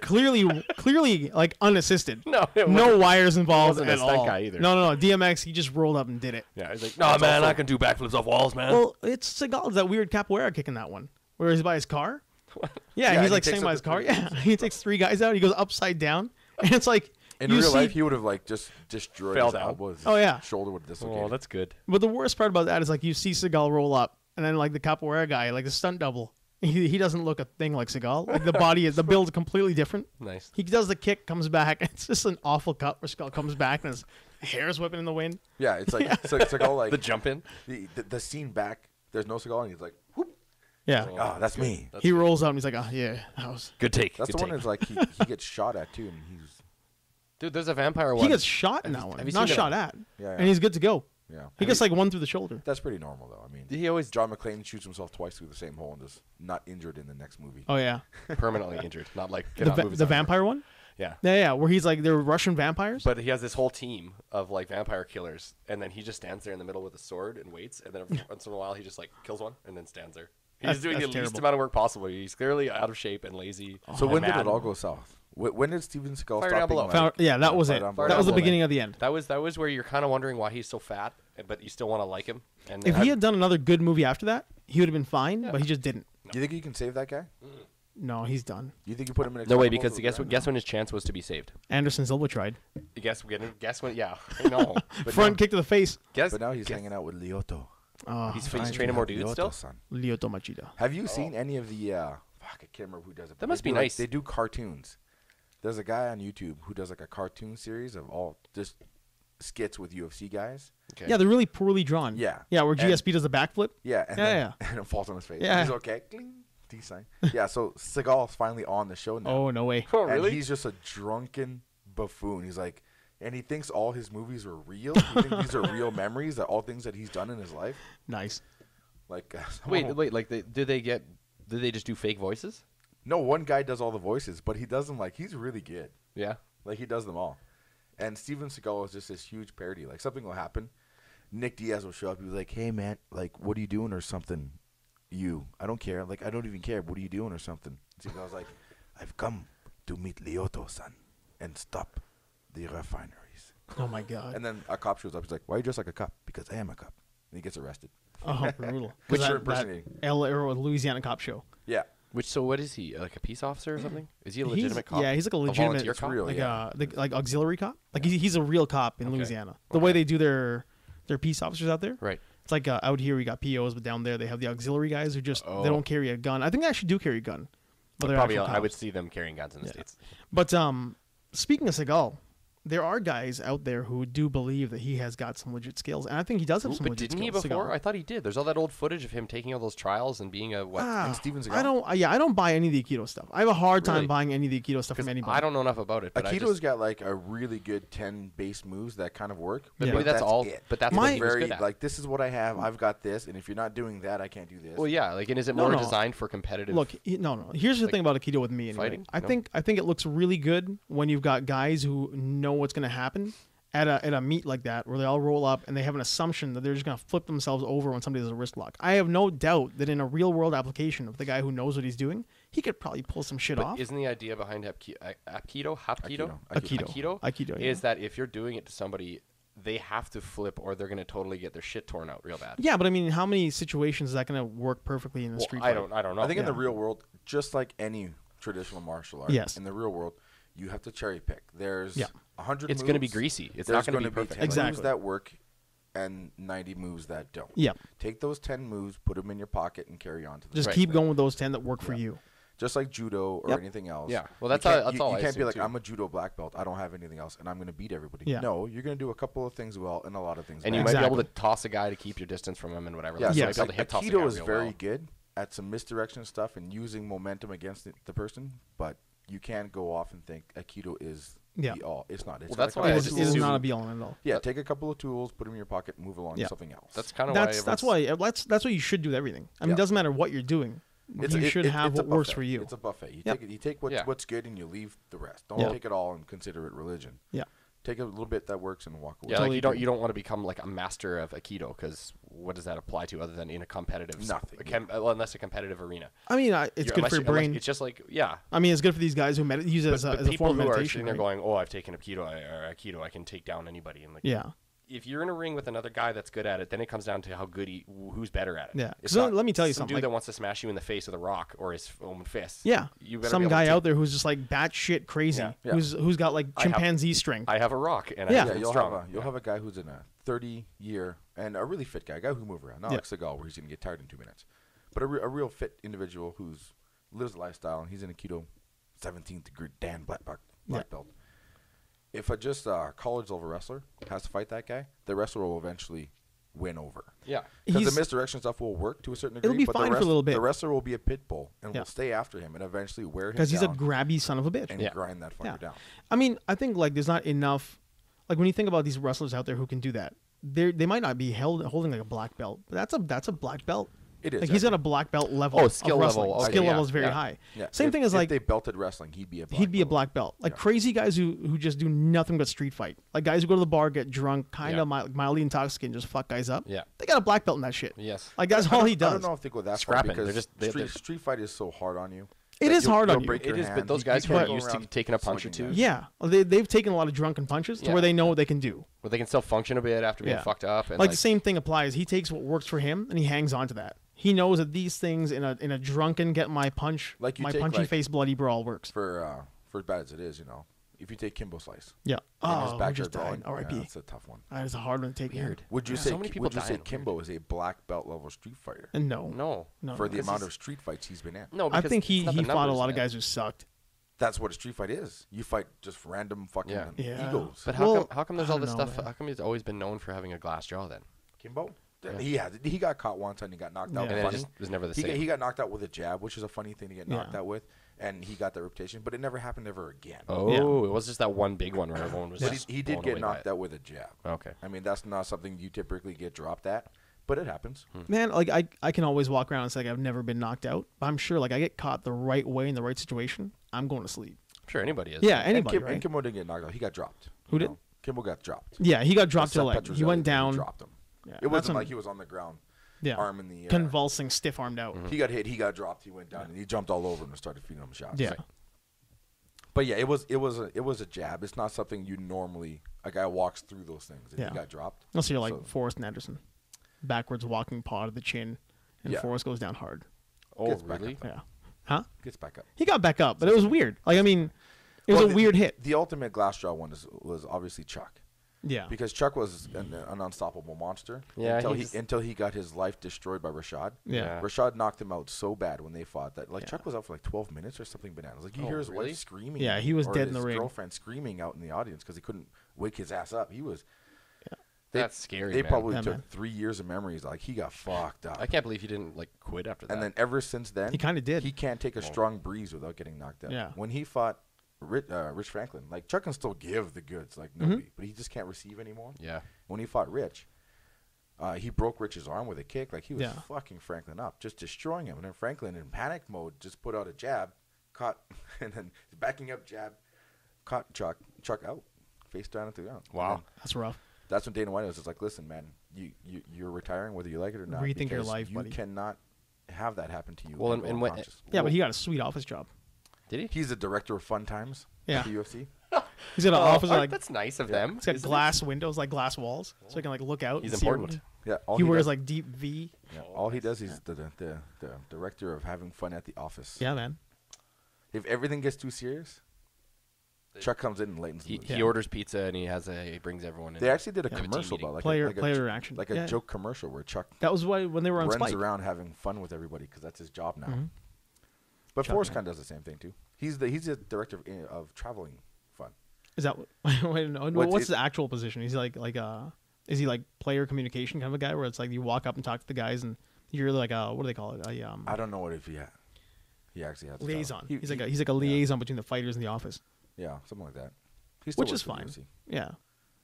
clearly like unassisted. No, it No wasn't. wires involved wasn't a at stunt all. guy either. No. DMX, he just rolled up and did it. Yeah, he's like, no man, I can do backflips off walls, man. Well, it's Seagal's that weird capoeira kick in that one, where he's by his car. Yeah, Yeah, he's he like takes staying up by the his car. three Yeah, he takes three guys out. He goes upside down, and it's like In you real see. life, he would have like just destroyed Fell his down. elbow. His Oh, yeah. shoulder would have dislocated. Oh, that's good. But the worst part about that is like you see Seagal roll up, and then like the capoeira guy, like the stunt double, he doesn't look a thing like Seagal. Like the build is completely different. Nice. He does the kick, comes back, and it's just an awful cut where Seagal comes back and his hair's whipping in the wind. Yeah, it's like Seagal like The jump in. the scene back. There's no Seagal, and he's like, whoop. Yeah, Oh, that's me. That's he rolls out and he's like, oh yeah, that was. Good take. That's good the one take. that's like he gets shot at too, and he's Dude, there's a vampire one. He gets shot in Have that you- one, have you not seen shot at, yeah. and he's good to go. yeah. He gets like one through the shoulder. That's pretty normal though. I mean, He always John McClane shoots himself twice through the same hole and is not injured in the next movie. Oh yeah, permanently injured, not like the cannot move his arm. vampire one. Yeah. Yeah, where he's like they're Russian vampires. But he has this whole team of like vampire killers, and then he just stands there in the middle with a sword and waits, and then every once in a while he just like kills one and then stands there. He's doing the least amount of work possible. He's clearly out of shape and lazy. So when mad. did it all go south? When did Steven Seagal Fire stop down being below. like, Yeah, that was it. down That below. was the below. beginning of the end. That was where you're kind of wondering why he's so fat, but you still want to like him. And If he had done another good movie after that, he would have been fine. Yeah. But he just didn't. Do you think you can save that guy? No, he's done. You think you put him in? no way, Expendables because with guess Grant? guess when his chance was to be saved. Anderson Silva tried. Guess when? Yeah, I know. But Front kick to the face. guess But now he's hanging out with Lyoto. He's he's training more dudes still. Son. Lyoto Machida. Have you seen any of the? Fuck, I can't remember who does it. but That they must be do, like, nice. They do cartoons. There's a guy on YouTube who does like a cartoon series of all just skits with UFC guys. Okay. Yeah, they're really poorly drawn. Yeah. Yeah, where And- GSP does the backflip. Yeah, and, Yeah, then, and it falls on his face. Yeah. He's okay. Cling, D sign. Yeah, so Seagal's finally on the show now. Oh, no way. Oh, And really? he's just a drunken buffoon. He's like, and he thinks all his movies are real. He thinks these are real memories, that all things that he's done in his life. Nice. Like, Wait. Like, did they just do fake voices? No, one guy does all the voices, but he does them like he's really good. Yeah. Like he does them all. And Steven Seagal is just this huge parody. Like something will happen. Nick Diaz will show up. He'll be like, "Hey man, like what are you doing or something? I don't care. Like I don't even care. What are you doing or something?" Seagal's like, "I've come to meet Lyoto-san and stop the refineries." Oh, my God. And then a cop shows up. He's like, "Why are you dressed like a cop?" "Because I am a cop." And he gets arrested. Oh, brutal. Which that, you're impersonating. or Louisiana cop show. Yeah. So what is he? Like a peace officer or something? Is he a He's- legitimate cop? Yeah, he's like a legitimate, volunteer cop? real, like yeah. like auxiliary cop. Like he's a real cop in Okay. Louisiana. The way they do their peace officers out there. Right. It's like out here we got POs, but down there they have the auxiliary guys who just they don't carry a gun. I think they actually do carry a gun, but they're Probably actual I would cops. see them carrying guns in the Yeah. States. But speaking of Seagal, there are guys out there who do believe that he has got some legit skills, and I think he does have some But legit didn't he skills. before? Seagal. I thought he did. There's all that old footage of him taking all those trials and being a what? And Steven Seagal. I don't buy any of the Aikido stuff. I have a hard time Really? buying any of the Aikido stuff 'Cause from anybody. I don't know enough about it. But I Aikido's just, got like a really good 10 base moves that kind of work. but Yeah. maybe that's all. it. But that's My- what he was Very good at. like this is what I have. I've got this, and if you're not doing that, I can't do this. Well, yeah. Like, and is it No, more no. designed for competitive? Look, no. Here's the like, thing about Aikido with me. Anyway. fighting? I No? think it looks really good when you've got guys who know what's going to happen at a meet like that, where they all roll up and they have an assumption that they're just going to flip themselves over when somebody does a wrist lock. I have no doubt that in a real world application of the guy who knows what he's doing, he could probably pull some shit But off. isn't the idea behind Hapkido? Aikido, yeah. Is that if you're doing it to somebody, they have to flip or they're going to totally get their shit torn out real bad. Yeah, but I mean, how many situations is that going to work perfectly in the Well, street I fight? don't know. I think in the Yeah. real world, just like any traditional martial art, Yes. in the real world, you have to cherry pick. There's Yeah. 100 It's moves. going to be greasy. It's There's not going to gonna be perfect. 10 moves Exactly. that work and 90 moves that don't. Yeah, Take those 10 moves, put them in your pocket, and carry on to the just next keep thing. going with those 10 that work for Yeah. you. Just like judo or Yep. anything else. Yeah. Well, You that's can't- all. That's you, all. you I can't be assume, like, too. I'm a judo black belt. I don't have anything else, and I'm going to beat everybody. Yeah. No, you're going to do a couple of things well and a lot of things And bad. you might be able Exactly. to toss a guy to keep your distance from him and whatever. Yeah, Like, so you Yes. might be able to hip toss a guy Aikido is real very well. good at some misdirection stuff and using momentum against the person, but you can't go off and think Aikido is Yeah. the all. It's not. It's Well, got that's a why couple It I of is, just it is tools. not a be all and end all. Yeah, take a couple of tools, put them in your pocket, move along Yeah. to something else. That's kind of why. That's why that's what you should do with everything. I mean, Yeah. it doesn't matter what you're doing. You should have it's a what works buffet. for you. It's a buffet. You Yep. take you take Yeah. what's good and you leave the rest. Don't Yeah. take it all and consider it religion. Yeah. Take a little bit that works and walk away. Yeah, Totally like agree. you don't want to become like a master of Aikido because what does that apply to other than in a competitive Nothing, well, unless a competitive arena. I mean, it's You're- good unless for your you- unless- brain. it's just like yeah. I mean, it's good for these guys who use it But, as a people form of who are meditation. sitting there right? going, "Oh, I've taken Aikido, I can take down anybody." And like, Yeah. if you're in a ring with another guy that's good at it, then it comes down to how good who's better at it. Yeah. It's 'Cause not let me tell you some something, dude like- that wants to smash you in the face with a rock or his own fist. Yeah. You better Some be able guy to out there who's just like batshit crazy, Yeah. Yeah. who's got like I have- chimpanzee strength. I have a rock and Yeah. I'm You'll strong. have a guy who's in a 30-year and a really fit guy who can move around. Not Yeah. like Seagal where he's going to get tired in 2 minutes, but a real fit individual who's lives a lifestyle and he's in Aikido, 17th degree Dan black belt. If a just college level wrestler has to fight that guy, the wrestler will eventually win over. Yeah. Because He's- the misdirection stuff will work to a certain degree. It'll be but fine the for a little bit. The wrestler will be a pit bull and Yeah. will stay after him and eventually wear him Because he's a down grabby son of a bitch. and Yeah. grind that fucker Yeah. down. I mean, I think like there's not enough. Like when you think about these wrestlers out there who can do that, they might not be holding like a black belt, but that's a black belt. It is. Like he's got a black belt level. Oh, skill of wrestling. level. Okay, Skill yeah, level is very yeah. high. Yeah. Same thing as if like they belted wrestling, he'd be a black he'd be a belt. black belt. Like Yeah. crazy guys who just do nothing but street fight. Like guys who go to the bar, get drunk, kind of mildly intoxicated, and just fuck guys up. Yeah. They got a black belt in that shit. Yes. Like that's all he I does. don't know if they go that Scrapping. far They're because just- they're- street fight is so hard on you. It that is hard you'll on you. break your It is, hand. but those You guys can't who are go used to around taking a punch or slugging two. guys. Yeah, they've taken a lot of drunken punches to Yeah. where they know what they can do. But they can still function a bit after being Yeah. fucked up. And Like the same thing applies. He takes what works for him and he hangs on to that. He knows that these things in a drunken get my punch, Like you my take, punchy like- face bloody brawl works. For as bad as it is, if you take Kimbo Slice Yeah. in his Oh, who backyard just died? brawling, R.I.P. that's a tough one. That is a hard one to take. Weird. Would you Yeah. say So many people would you say dying. Kimbo is a black belt level street fighter And no, No. for the because amount he's- of street fights he's been in? No, I because think he it's not the fought a numbers, lot of man. guys who sucked. That's what a street fight is. You fight just random fucking Yeah. egos. But Well, how come there's I all don't this know, stuff? man. How come he's always been known for having a glass jaw then? Kimbo, Yeah. he got caught once and he got knocked out. Yeah. And then it Funny. just was never the He same. got knocked out with a jab, which is a funny thing to get knocked Yeah. out with, and he got that reputation. But it never happened ever again. Oh, it was just that one big one where everyone was But just he did blown get away by knocked it. out with a jab. Okay. I mean, that's not something you typically get dropped at, but it happens. Man, like I can always walk around and say like I've never been knocked out. But I'm sure like I get caught the right way in the right situation, I'm going to sleep. I'm sure anybody is. Yeah, And, anybody, and right? Kimbo didn't get knocked out. He got dropped. Who did? Kimbo got dropped. Yeah, he got dropped to the Seth leg. He Petrozelli, went down. Dropped him. Yeah, It that's wasn't when- like he was on the ground, yeah, arm in the air. convulsing, stiff armed out. He got hit. He got dropped. He went down, and he jumped all over him and started feeding him shots. Yeah. Right. But yeah, it was a jab. It's not something you normally a guy walks through those things. And Yeah. he got dropped. Unless you're like So- Forrest and Anderson, backwards walking paw to the chin, and Yeah. Forrest goes down hard. Oh, Gets back really? up. Yeah, huh? Gets back up. He got back up, but it was weird. Like I mean, it was Well, a weird hit. The ultimate glass jaw one was obviously Chuck. Yeah, Because Chuck was an unstoppable monster Yeah, until he got his life destroyed by Rashad. Yeah. Rashad knocked him out so bad when they fought that Yeah. Chuck was out for like 12 minutes or something bananas. Like you Oh, hear his really? wife screaming. Yeah, he was or dead in his the ring. girlfriend screaming out in the audience because he couldn't wake his ass up. He was. That's scary, They man. probably Yeah, took man. 3 years of memories. Like he got fucked up. I can't believe he didn't like quit after that. And then ever since then, He kinda did. He can't take a strong breeze without getting knocked out. Yeah. When he fought Rich Franklin, like Chuck can still give the goods like Mm-hmm. nobody, but he just can't receive anymore. yeah. When he fought Rich, he broke Rich's arm with a kick. Like he was Yeah. fucking Franklin up, just destroying him. And then Franklin, in panic mode, just put out a jab, caught, and then backing up jab, caught Chuck out, face down at the ground. And Wow. then that's rough. that's when Dana White was just like, "Listen, man, you're retiring whether you like it or not. Rethink your because life, you buddy." cannot have that happen to you." Well, and go and what- unconscious." Yeah, but he got a sweet office job. Did he? He's the director of Fun Times Yeah. at the UFC. He's got an office like that's nice of them. it's got isn't it? glass windows, like glass walls, so he can like look out. He's and see important. everyone. Yeah, all He wears does, like deep V. yeah, all he does is the director of having fun at the office. Yeah, man. If everything gets too serious, Chuck comes in and lightens the He, mood. he orders pizza and he brings everyone in. They actually did a Have a team commercial meeting. about like Player a interaction. like Yeah. a joke commercial where Chuck That was why when they were on runs Spike. around having fun with everybody because that's his job now. Mhm. But Chuck, Forrest man. kind of does the same thing too. He's the director of traveling fun. Is that wait? No, What's what's it- the actual position? He's like is he like player communication kind of a guy where it's like you walk up and talk to the guys and you're like what do they call it? I don't know what if he actually has a Liaison. title. He's like a liaison between the fighters in the office, Yeah, something like that. He still which is works for fine. UFC. Yeah,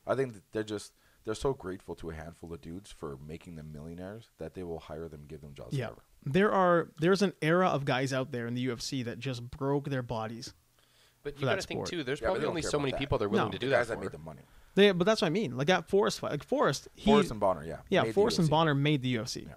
I think that they're so grateful to a handful of dudes for making them millionaires that they will hire them, give them jobs yeah. forever. There's an era of guys out there in the UFC that just broke their bodies. But for you that got to think sport. too. There's Yeah, but they probably don't only care so about many that. people that are willing No. to The do guys that that for. made the money. But that's what I mean. Like that Forrest fight, like Forrest, Forrest and Bonner, yeah. yeah, made the Forrest and UFC. Bonner made the UFC. Yeah.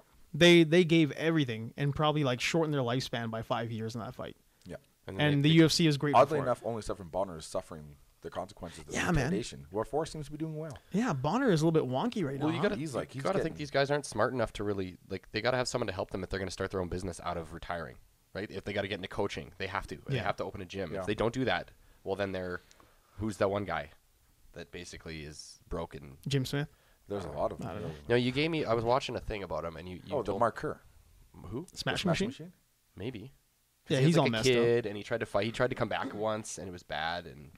They gave everything and probably like shortened their lifespan by 5 years in that fight. Yeah. then And they- the UFC is grateful Oddly for enough, only stuff from Bonner is suffering the consequences of Yeah, the man. intimidation. Where Forrest seems to be doing well. it. Yeah, Bonner is a little bit wonky right Well, now. you huh? got to He's like- he's think getting- these guys aren't smart enough to really like. They got to have someone to help them if they're going to start their own business out of retiring, right? If they got to get into coaching, they have to. They Yeah. have to open a gym. Yeah. If they don't do that, well, then they're who's that one guy that basically is broken. Jim Smith. There's a lot of them. I don't know. No, you gave me. I was watching a thing about him, and you Oh, the told- Mark Kerr. who? Smash, Smash Machine? Machine? Maybe. 'Cause Yeah, he was he's like all a messed up. kid, and he tried to fight. He tried to come back once, and it was bad. And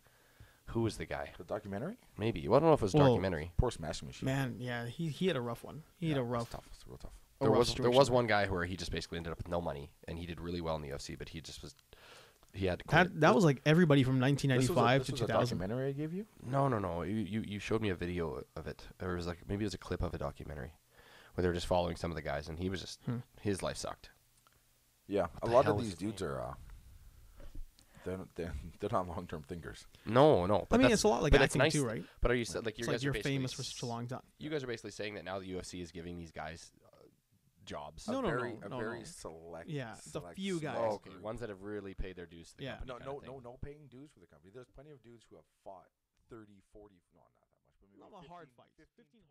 who was the guy? The documentary? Maybe. Well, I don't know if it was a Well, documentary. Poor Smashing Machine. Man, yeah, he had a rough one. He had a It's rough. tough. It's real tough. a There rough was situation. one guy where he just basically ended up with no money, and he did really well in the UFC, but he just was. He had to quit. That was like everybody from This 1995 was to a 2000. documentary I gave you? No. You showed me a video of it, or it was like maybe it was a clip of a documentary, where they were just following some of the guys, and he was just his life sucked. Yeah, a the lot hell of is these his dudes are. They're not long-term thinkers. No. I mean, it's a lot like but acting nice, too, right? But are you like you It's guys like you're are basically famous for such a long time. You guys are basically saying that now the UFC is giving these guys jobs. No, a no, very, no, a very no. select. Yeah, the select few guys. small Okay, group. ones that have really paid their dues to the Yeah. company. No paying dues for the company. There's plenty of dudes who have fought 30, 40, no, not that much, but maybe Not a 15, hard fight. 15